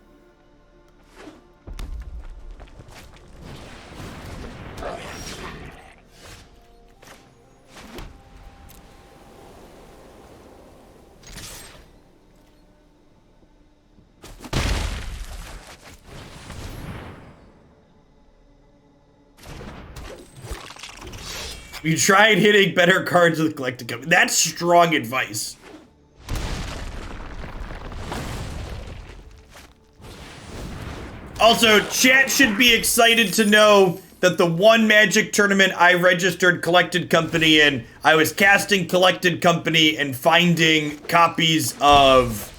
You tried hitting better cards with Collected Company. That's strong advice. Also, chat should be excited to know that the one Magic tournament I registered Collected Company in, I was casting Collected Company and finding copies of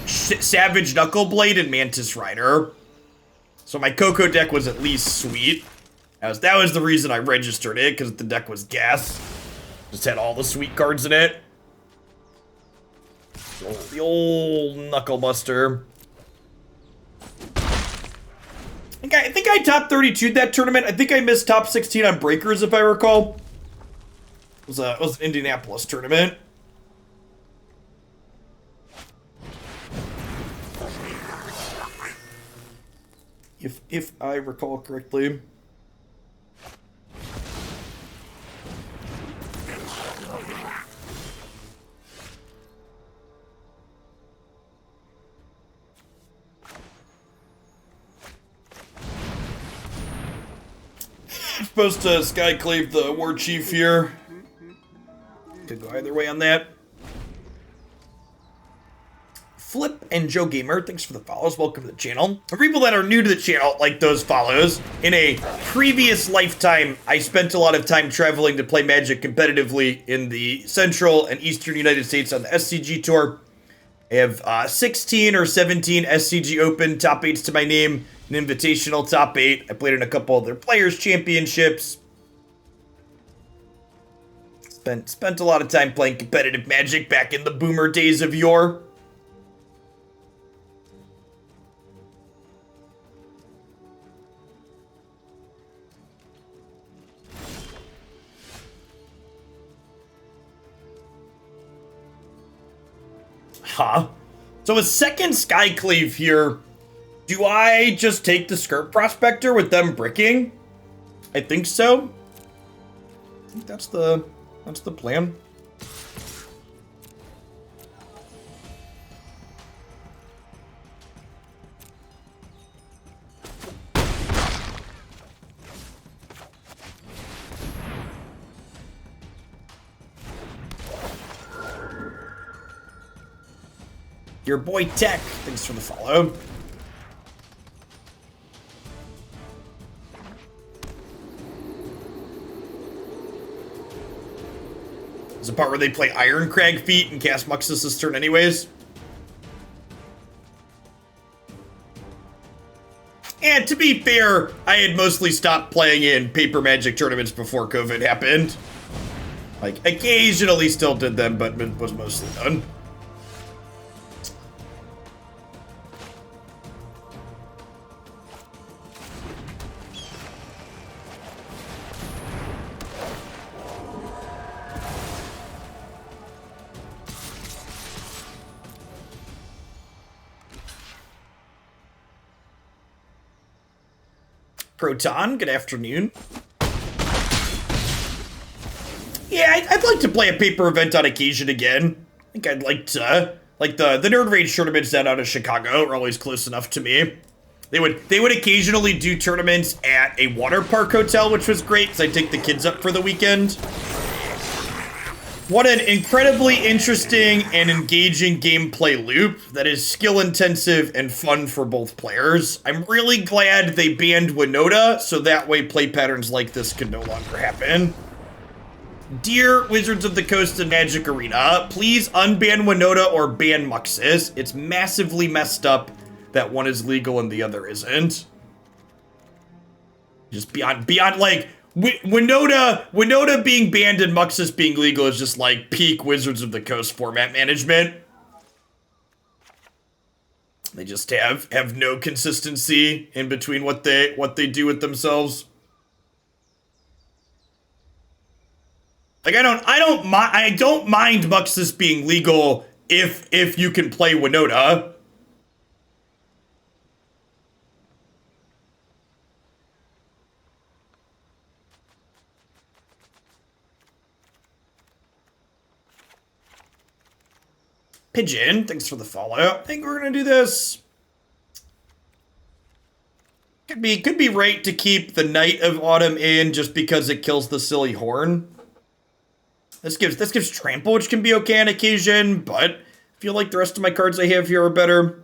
Savage Knuckleblade and Mantis Rider. So my Coco deck was at least sweet. That was the reason I registered it, because the deck was gas. Just had all the sweet cards in it. The old Knucklebuster. I think I top 32 that tournament. I think I missed top 16 on breakers, if I recall. It was an Indianapolis tournament. If I recall correctly. Supposed to Skyclave the War Chief here. Could go either way on that. Flip and Joe Gamer, thanks for the follows. Welcome to the channel. For people that are new to the channel, like those follows, in a previous lifetime, I spent a lot of time traveling to play Magic competitively in the central and eastern United States on the SCG tour. I have 16 or 17 SCG Open top 8s to my name, an invitational top 8. I played in a couple of their Players Championships. Spent a lot of time playing competitive Magic back in the boomer days of yore. Huh. So a second Skyclave here. Do I just take the Skirt Prospector with them bricking? I think so. I think that's the plan. Your boy Tech, thanks for the follow. There's a part where they play Iron Crag Feet and cast Muxus this turn anyways. And to be fair, I had mostly stopped playing in paper Magic tournaments before COVID happened. Like, occasionally still did them, but was mostly done. Proton, good afternoon. Yeah, I'd like to play a paper event on occasion again. I think I'd like to. Like the Nerd Rage tournaments down out of Chicago are always close enough to me. They would occasionally do tournaments at a water park hotel, which was great because I'd take the kids up for the weekend. What an incredibly interesting and engaging gameplay loop that is skill intensive and fun for both players. I'm really glad they banned Winota, so that way play patterns like this can no longer happen. Dear Wizards of the Coast and Magic Arena, please unban Winota or ban Muxus. It's massively messed up that one is legal and the other isn't. Just beyond like, Winota being banned and Muxus being legal is just like peak Wizards of the Coast format management. They just have no consistency in between what they do with themselves. Like I don't mind Muxus being legal if you can play Winota. Pigeon, thanks for the follow. I think we're gonna do this. Could be right to keep the Night of Autumn in just because it kills the silly horn. This gives trample, which can be okay on occasion, but I feel like the rest of my cards I have here are better.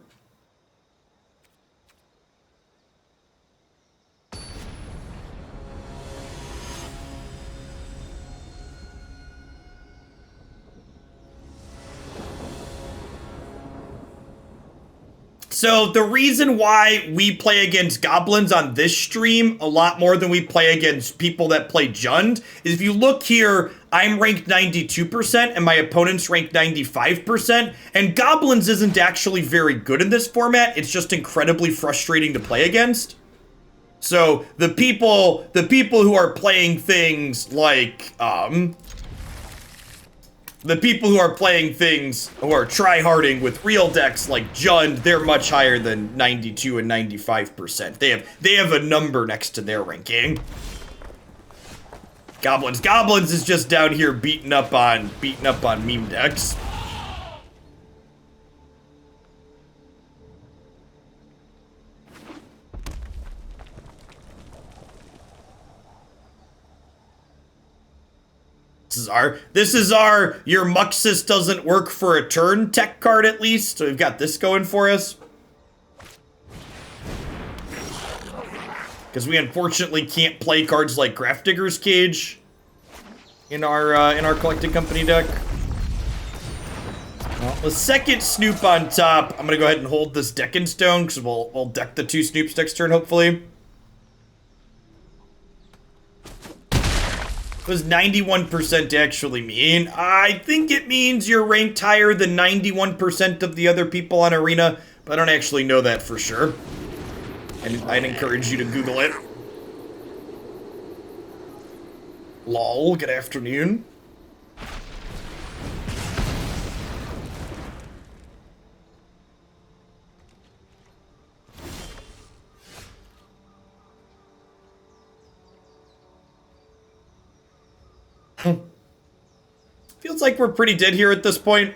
So the reason why we play against Goblins on this stream a lot more than we play against people that play Jund is if you look here, I'm ranked 92% and my opponent's ranked 95%, and Goblins isn't actually very good in this format. It's just incredibly frustrating to play against. So the people who are playing things like the people who are playing things who are tryharding with real decks like Jund, they're much higher than 92 and 95%. They have a number next to their ranking. Goblins is just down here beating up on meme decks. This is our your Muxus doesn't work for a turn tech card at least. So we've got this going for us. Because we unfortunately can't play cards like Grafdigger's Cage in our collecting company deck. Well, the second Snoop on top. I'm gonna go ahead and hold this deck in stone because we'll deck the 2 Snoops next turn hopefully. Does 91% actually mean? I think it means you're ranked higher than 91% of the other people on Arena, but I don't actually know that for sure. And I'd encourage you to Google it. Lol, good afternoon. Feels like we're pretty dead here at this point.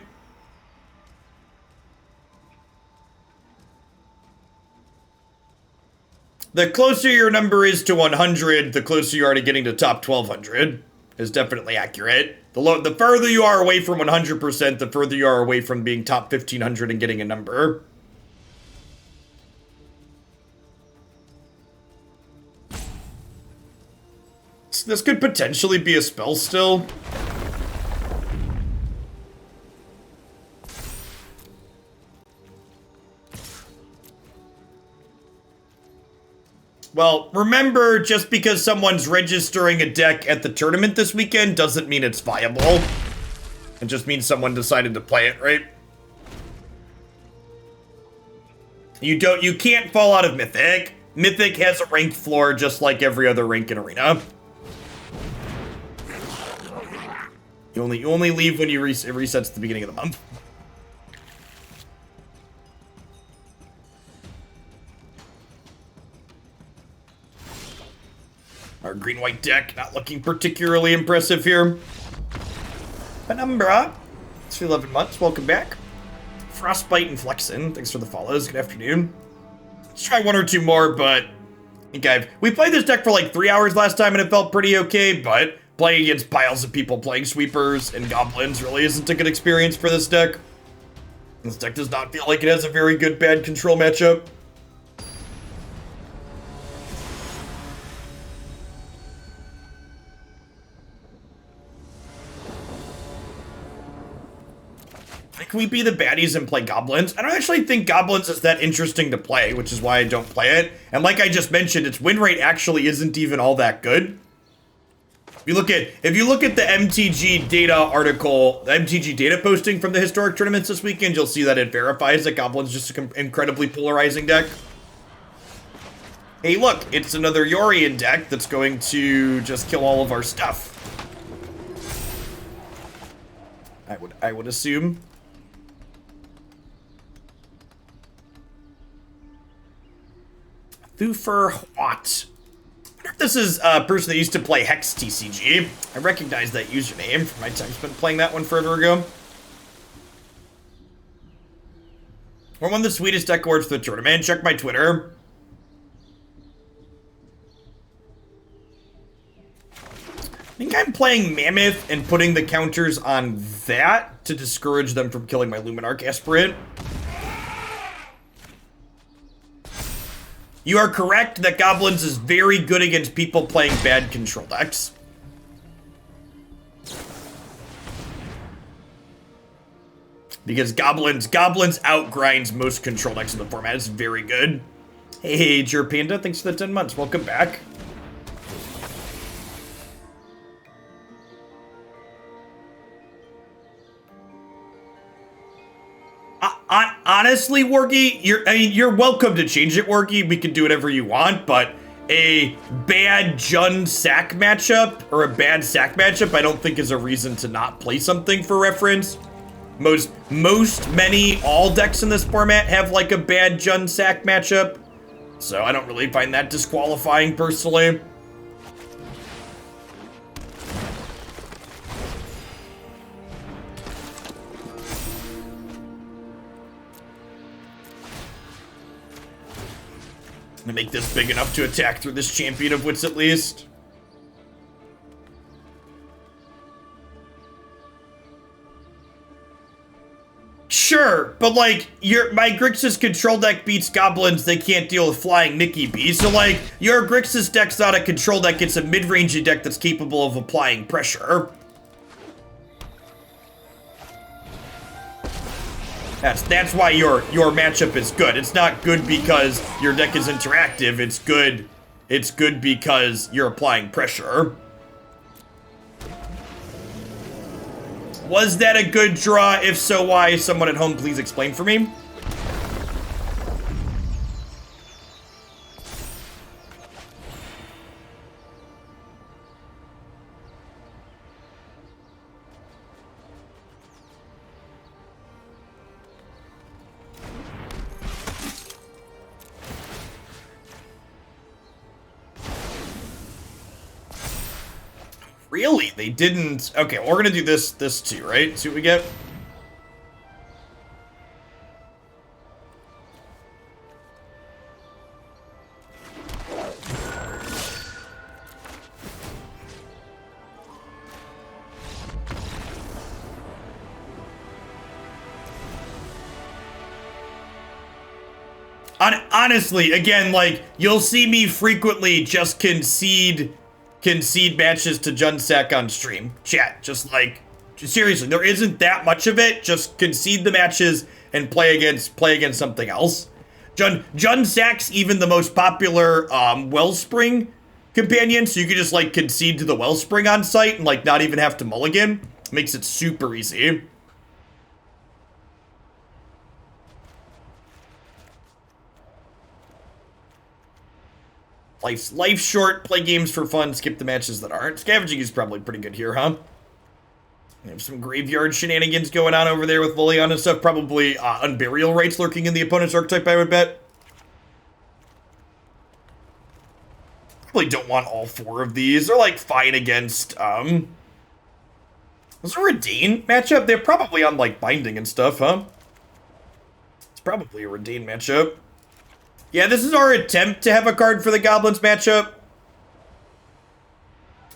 The closer your number is to 100, the closer you are to getting to top 1200 is definitely accurate. The further you are away from 100%, the further you are away from being top 1500 and getting a number. This could potentially be a spell still. Well, remember, just because someone's registering a deck at the tournament this weekend doesn't mean it's viable. It just means someone decided to play it, right? You can't fall out of Mythic. Mythic has a rank floor just like every other rank in Arena. You only leave when it resets at the beginning of the month. Our green-white deck not looking particularly impressive here. Penumbra, it's for 11 months. Welcome back. Frostbite and Flexen, thanks for the follows. Good afternoon. Let's try 1 or 2 more, but I think we played this deck for like 3 hours last time and it felt pretty okay, but playing against piles of people playing sweepers and goblins really isn't a good experience for this deck. This deck does not feel like it has a very good bad control matchup. Can we be the baddies and play goblins? I don't actually think goblins is that interesting to play, which is why I don't play it. And like I just mentioned, its win rate actually isn't even all that good. If you look at the MTG data article, the MTG data posting from the historic tournaments this weekend, you'll see that it verifies that goblins just an incredibly polarizing deck. Hey, look, it's another Yorion deck that's going to just kill all of our stuff. I would assume. Thufer What? I wonder if this is a person that used to play Hex TCG. I recognize that username from my time spent playing that one forever ago. We're one of the sweetest deck awards for the tournament. Check my Twitter. I think I'm playing Mammoth and putting the counters on that to discourage them from killing my Luminarch Aspirant. You are correct that Goblins is very good against people playing bad control decks. Because Goblins outgrinds most control decks in the format. It's very good. Hey, Jer Panda, thanks for the 10 months. Welcome back. Honestly, Wargy, you're welcome to change it, Wargy. We can do whatever you want, but a bad Jund sack matchup or a bad sack matchup, I don't think is a reason to not play something for reference. Many, all decks in this format have like a bad Jund sack matchup. So I don't really find that disqualifying personally. I'm gonna make this big enough to attack through this Champion of Wits at least. Sure, but like, my Grixis control deck beats Goblins, they can't deal with Flying Mickey Bee. So like, your Grixis deck's not a control deck, it's a mid-range deck that's capable of applying pressure. That's why your matchup is good. It's not good because your deck is interactive. It's good because you're applying pressure. Was that a good draw? If so, why? Someone at home, please explain for me. Really? They didn't... Okay, we're gonna do this too, right? See what we get? Honestly, again, like, you'll see me frequently just concede matches to Jundsack on stream. Chat, just like, seriously, there isn't that much of it. Just concede the matches and play against something else. Jundsack's even the most popular Wellspring companion, so you can just like concede to the Wellspring on site and like not even have to mulligan. Makes it super easy. Life's short, play games for fun, skip the matches that aren't. Scavenging is probably pretty good here, huh? We have some graveyard shenanigans going on over there with Liliana and stuff. Probably Unburial Rites lurking in the opponent's archetype, I would bet. Probably don't want all four of these. They're like fine against, was there a Reidane matchup? They're probably on like Binding and stuff, huh? It's probably a Reidane matchup. Yeah, this is our attempt to have a card for the Goblins matchup.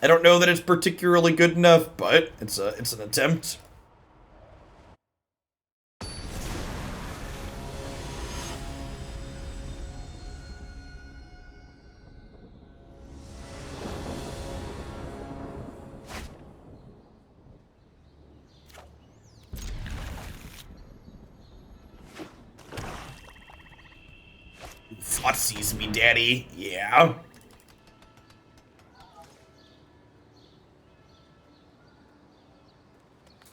I don't know that it's particularly good enough, but it's an attempt. Sees me, daddy. Yeah.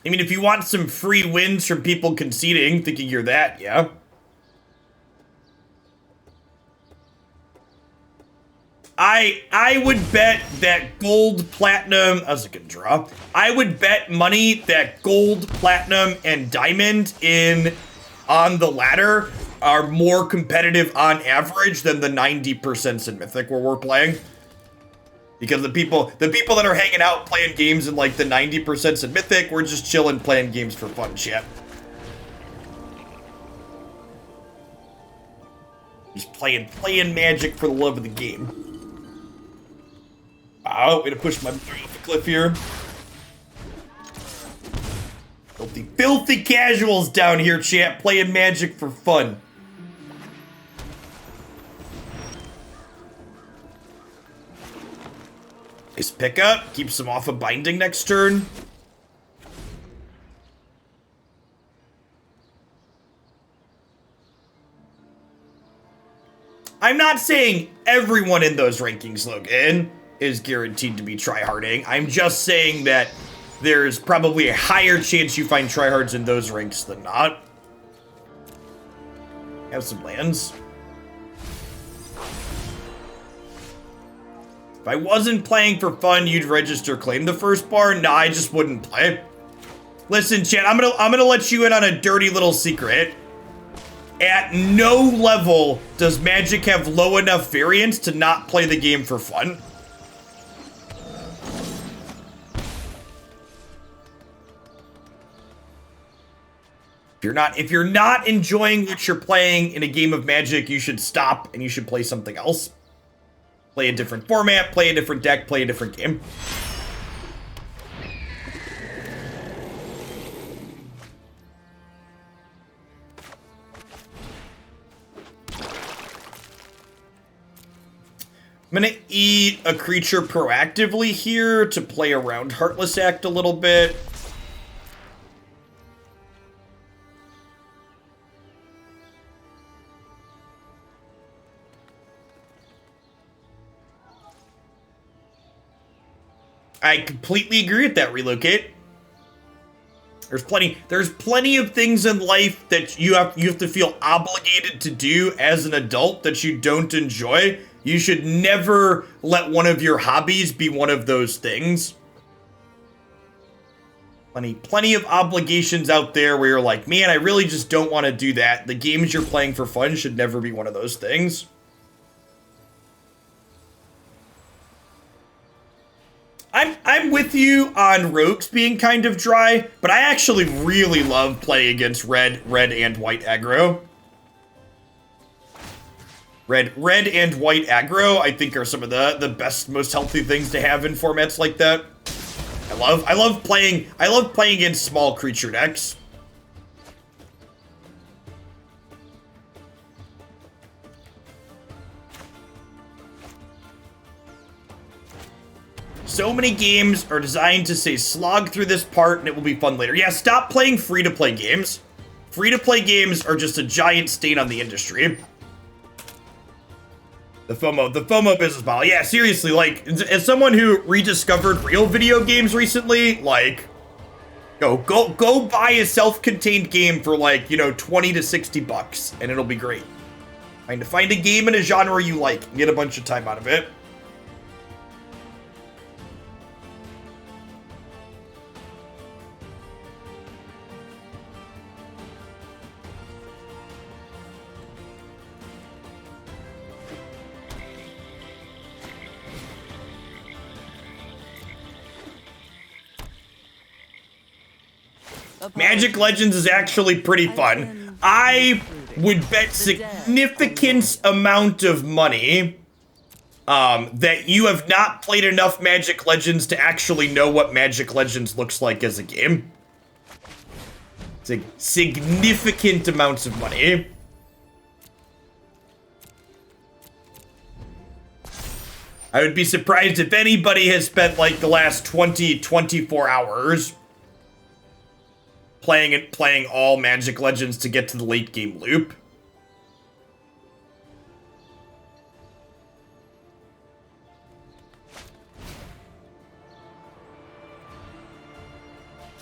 I mean, if you want some free wins from people conceding, thinking you're that, yeah. I would bet that gold, platinum, that was a good draw. I would bet money that gold, platinum, and diamond on the ladder are more competitive on average than the 90% in Mythic where we're playing. Because the people that are hanging out playing games in like the 90% in Mythic, we're just chilling playing games for fun shit. Just playing Magic for the love of the game. Oh, way to push my boy off the cliff here. Filthy casuals down here, chat, playing Magic for fun. Nice pickup, keeps him off of Binding next turn. I'm not saying everyone in those rankings, Logan, is guaranteed to be tryharding. I'm just saying that there's probably a higher chance you find tryhards in those ranks than not. Have some lands. If I wasn't playing for fun, you'd register claim the firstborn? Nah, I just wouldn't play. Listen, chat, I'm gonna let you in on a dirty little secret. At no level does Magic have low enough variance to not play the game for fun. If you're not enjoying what you're playing in a game of Magic, you should stop and you should play something else. Play a different format, play a different deck, play a different game. I'm gonna eat a creature proactively here to play around Heartless Act a little bit. I completely agree with that, Relocate. There's plenty of things in life that you have to feel obligated to do as an adult that you don't enjoy. You should never let one of your hobbies be one of those things. Plenty of obligations out there where you're like, man, I really just don't want to do that. The games you're playing for fun should never be one of those things. I'm with you on rogues being kind of dry, but I actually really love playing against red and white aggro. Red and white aggro, I think, are some of the best, most healthy things to have in formats like that. I love playing against small creature decks. So many games are designed to say slog through this part and it will be fun later. Yeah, stop playing free-to-play games. Free-to-play games are just a giant stain on the industry. The FOMO business model. Yeah, seriously, like, as someone who rediscovered real video games recently, like, go buy a self-contained game for, like, you know, 20 to 60 bucks, and it'll be great. Find a game in a genre you like and get a bunch of time out of it. Magic Legends is actually pretty fun. I would bet significant amount of money that you have not played enough Magic Legends to actually know what Magic Legends looks like as a game. It's like significant amounts of money. I would be surprised if anybody has spent like the last 24 hours playing all Magic Legends to get to the late game loop.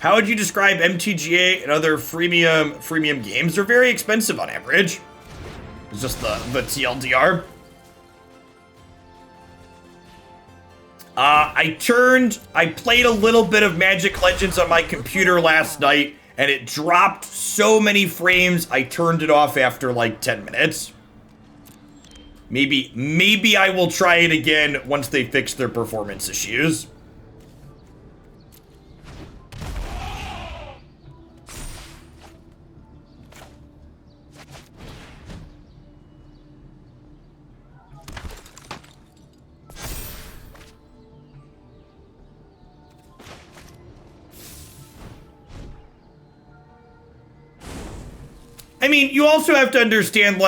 How would you describe MTGA and other freemium games? They're very expensive on average. It's just the TLDR. I played a little bit of Magic Legends on my computer last night, and it dropped so many frames, I turned it off after like 10 minutes. Maybe I will try it again once they fix their performance issues. I mean, you also have to understand,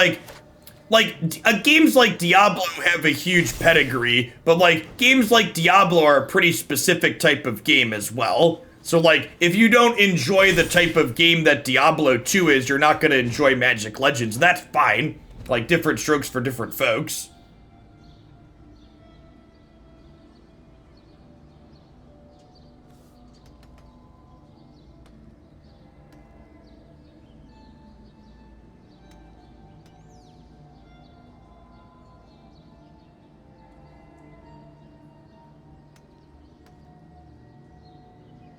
games like Diablo have a huge pedigree, but, like, games like Diablo are a pretty specific type of game as well. So, like, if you don't enjoy the type of game that Diablo 2 is, you're not gonna enjoy Magic Legends. That's fine. Like, different strokes for different folks.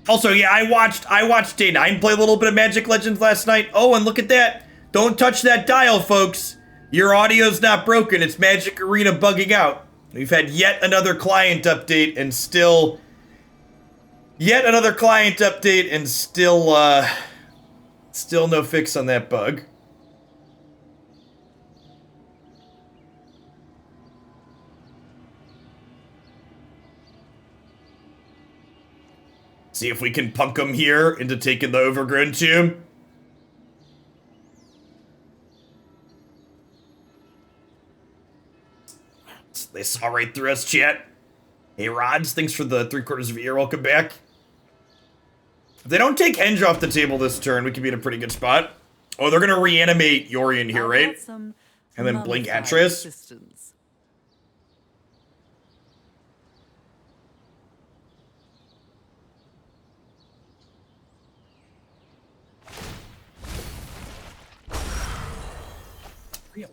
Also, yeah, I watched Day 9 play a little bit of Magic Legends last night. Oh, and look at that. Don't touch that dial, folks. Your audio's not broken. It's Magic Arena bugging out. We've had yet another client update and still... Still no fix on that bug. See if we can punk them here into taking the Overgrown Tomb. They saw right through us, chat. Hey, Rods, thanks for the 3/4 of a year. Welcome back. If they don't take Henge off the table this turn, we could be in a pretty good spot. Oh, they're going to reanimate Yorion here, right? And then blink Atreus. Really?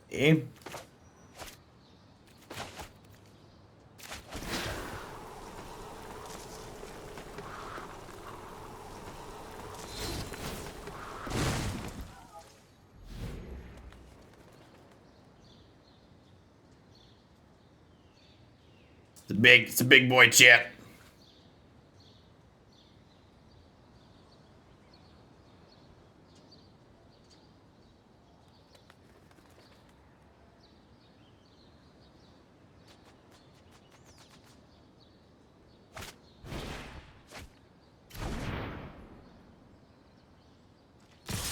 It's a big boy, chat.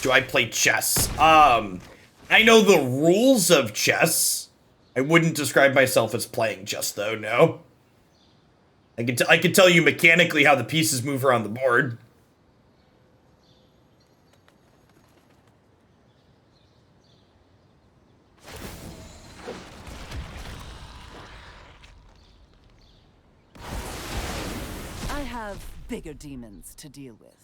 Do I play chess? I know the rules of chess. I wouldn't describe myself as playing chess, though, no. I can tell you mechanically how the pieces move around the board. I have bigger demons to deal with.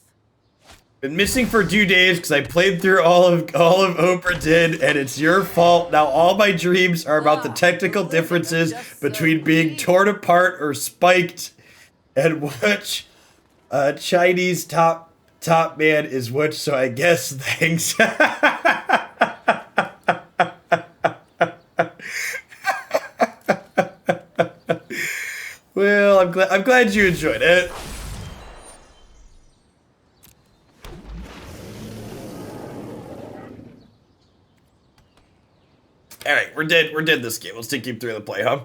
Been missing for 2 days because I played through all of Oprah did, and it's your fault. Now all my dreams are about the technical differences between being torn apart or spiked, and which Chinese top man is which. So I guess thanks. Well, I'm glad you enjoyed it. Alright, we're dead this game. Let's take you through the play, huh?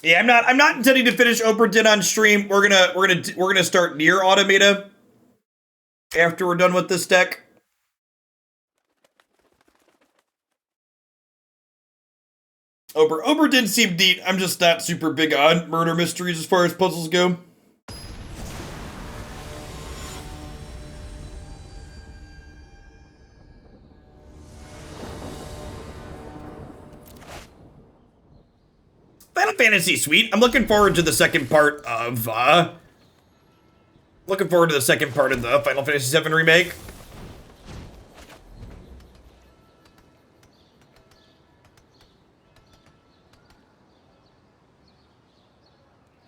Yeah, I'm not intending to finish Oprah Din on stream. We're gonna start near Automata after we're done with this deck. Oprah didn't seem neat. I'm just not super big on murder mysteries as far as puzzles go. Final Fantasy Suite. I'm looking forward to the second part of the Final Fantasy VII remake.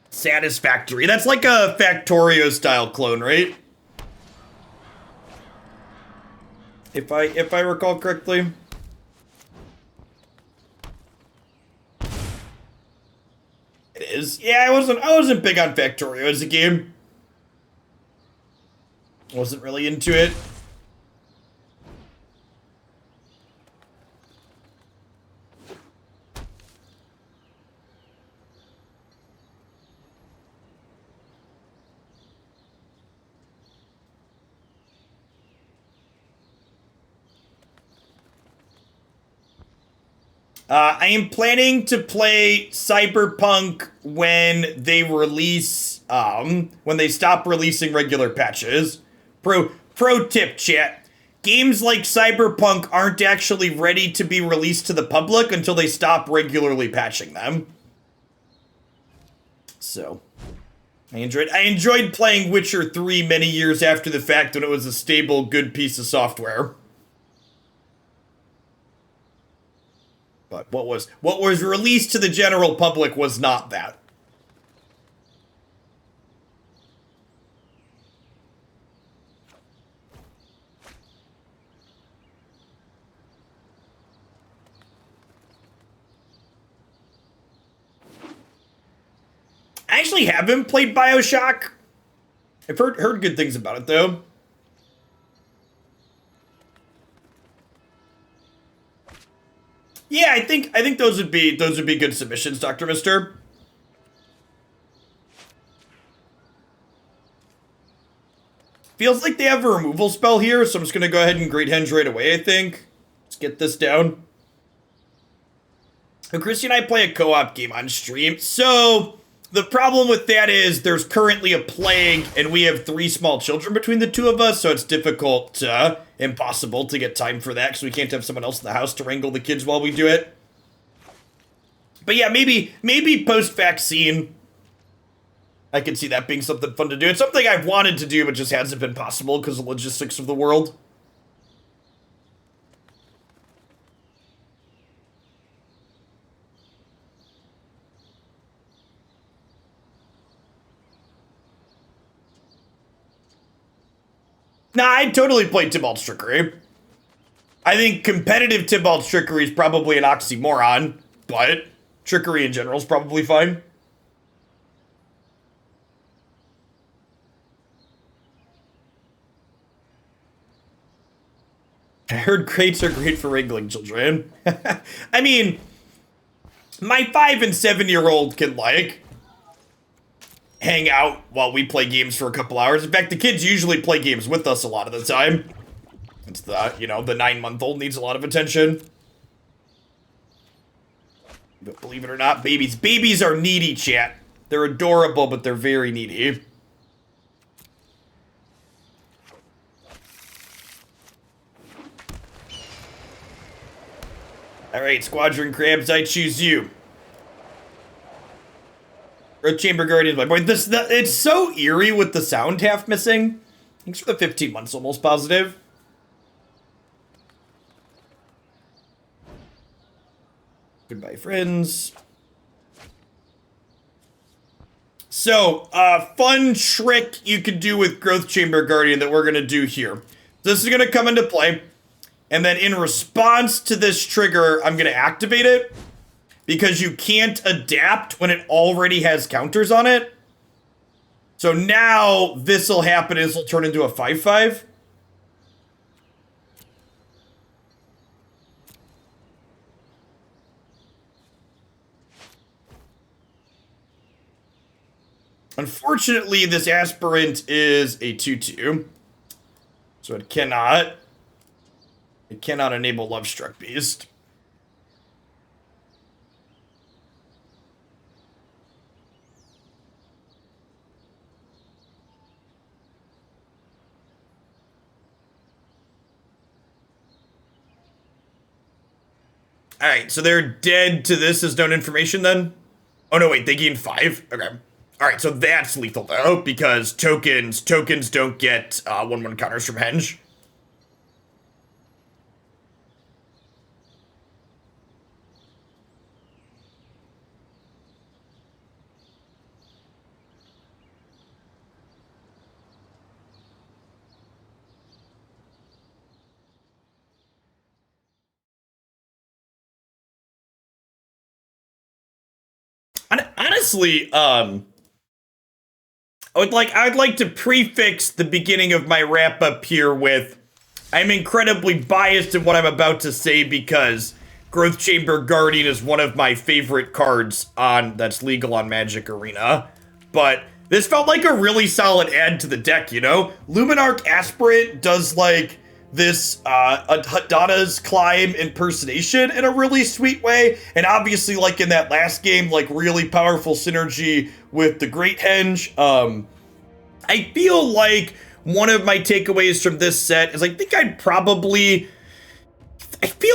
Satisfactory. That's like a Factorio style clone, right? If I recall correctly. It is. Yeah, I wasn't big on Factorio as a game. Wasn't really into it. I am planning to play Cyberpunk when they release, when they stop releasing regular patches. Pro tip, chat. Games like Cyberpunk aren't actually ready to be released to the public until they stop regularly patching them. So, I enjoyed playing Witcher 3 many years after the fact when it was a stable, good piece of software. But what was released to the general public was not that. I actually haven't played BioShock. I've heard good things about it though. Yeah, I think those would be good submissions, Dr. Mister. Feels like they have a removal spell here, so I'm just gonna go ahead and Great Henge right away, I think. Let's get this down. So Christy and I play a co-op game on stream, so the problem with that is there's currently a plague, and we have 3 small children between the two of us, so it's difficult, impossible to get time for that, because we can't have someone else in the house to wrangle the kids while we do it. But yeah, maybe post-vaccine, I could see that being something fun to do. It's something I've wanted to do, but just hasn't been possible because of the logistics of the world. Nah, I'd totally play Tybalt's Trickery. I think competitive Tybalt's Trickery is probably an oxymoron, but Trickery in general is probably fine. I heard crates are great for wrangling children. I mean, my 5 and 7-year-old can, like, hang out while we play games for a couple hours. In fact, the kids usually play games with us a lot of the time. It's the, the 9-month-old needs a lot of attention. But believe it or not, babies are needy, chat. They're adorable, but they're very needy. Alright, Squadron Crabs, I choose you. Earth Chamber Guardians, my boy. It's so eerie with the sound half missing. Thanks for the 15 months, almost positive. Goodbye, friends. So, fun trick you could do with Growth Chamber Guardian that we're going to do here. This is going to come into play. And then in response to this trigger, I'm going to activate it. Because you can't adapt when it already has counters on it. So now this will happen and this will turn into a 5/5. Unfortunately, this aspirant is a 2/2. So it cannot enable Lovestruck Beast. Alright, so they're dead to this as known information then? Oh no, wait, they gained 5? Okay. Alright, so that's lethal though, because tokens don't get 1/1 counters from Henge. Honestly, I'd like to prefix the beginning of my wrap up here with I'm incredibly biased in what I'm about to say because Growth Chamber Guardian is one of my favorite cards that's legal on Magic Arena. But this felt like a really solid add to the deck, Luminarch Aspirant does like this Hadana's Climb impersonation in a really sweet way, and obviously like in that last game, like really powerful synergy with the Great Henge. I feel like one of my takeaways from this set is I feel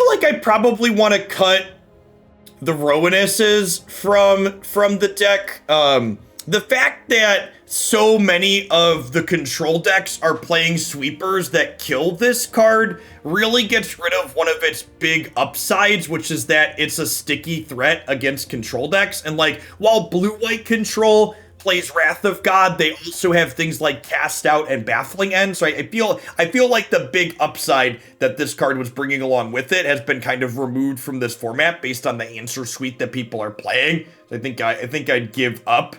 like I probably want to cut the Rowanesses from the deck. the fact that so many of the control decks are playing sweepers that kill this card really gets rid of one of its big upsides, which is that it's a sticky threat against control decks. And like, while blue-white control plays Wrath of God, they also have things like Cast Out and Baffling End. So I feel like the big upside that this card was bringing along with it has been kind of removed from this format based on the answer suite that people are playing. So I think I'd give up.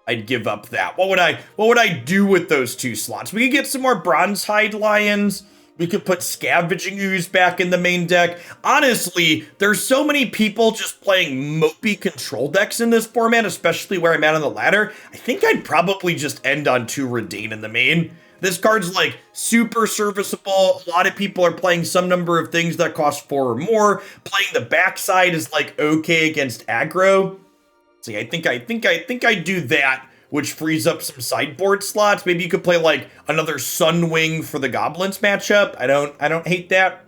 I'd give up that. What would I do with those 2 slots? We could get some more Bronzehide Lions. We could put Scavenging Ooze back in the main deck. Honestly, there's so many people just playing mopey control decks in this format, especially where I'm at on the ladder. I think I'd probably just end on 2 Reidane in the main. This card's like super serviceable. A lot of people are playing some number of things that cost 4 or more. Playing the backside is like okay against aggro. See, I think I'd do that, which frees up some sideboard slots. Maybe you could play like another Sunwing for the Goblins matchup. I don't hate that.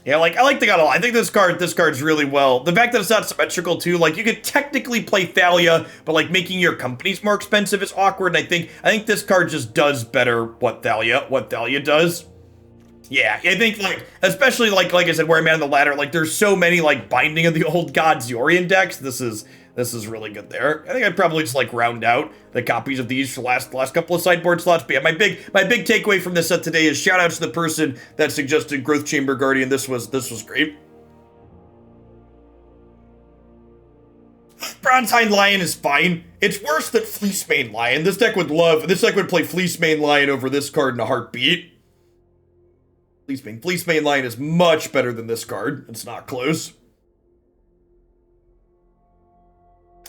Yeah, like I like the God a lot. I think this card's really well. The fact that it's not symmetrical too, like you could technically play Thalia, but like making your companies more expensive is awkward. And I think this card just does better what Thalia does. Yeah, I think like, especially like I said, where I'm at on the ladder, like there's so many like Binding of the Old Gods Yorion decks. This is really good there. I think I'd probably just like round out the copies of these for the last couple of sideboard slots. But yeah, my big takeaway from this set today is shout out to the person that suggested Growth Chamber Guardian. This was great. Bronzehide Lion is fine. It's worse than Fleecemane Lion. This deck would play Fleecemane Lion over this card in a heartbeat. Fleecemane Lion is much better than this card. It's not close.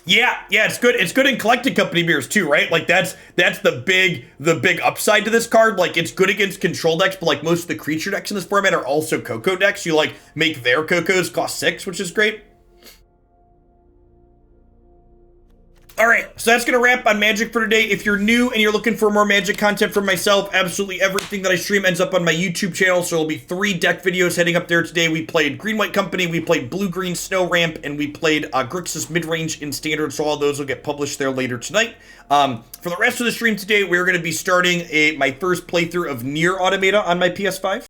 Yeah, it's good. It's good in collected company mirrors too, right? Like that's the big upside to this card. Like it's good against control decks, but like most of the creature decks in this format are also Coco decks. You like make their Cocos cost 6, which is great. All right, so that's going to wrap on Magic for today. If you're new and you're looking for more Magic content from myself, absolutely everything that I stream ends up on my YouTube channel, so there'll be 3 deck videos heading up there today. We played Green-White Company, we played Blue-Green Snow Ramp, and we played Grixis Midrange in Standard, so all those will get published there later tonight. For the rest of the stream today, we're going to be starting my first playthrough of Nier Automata on my PS5.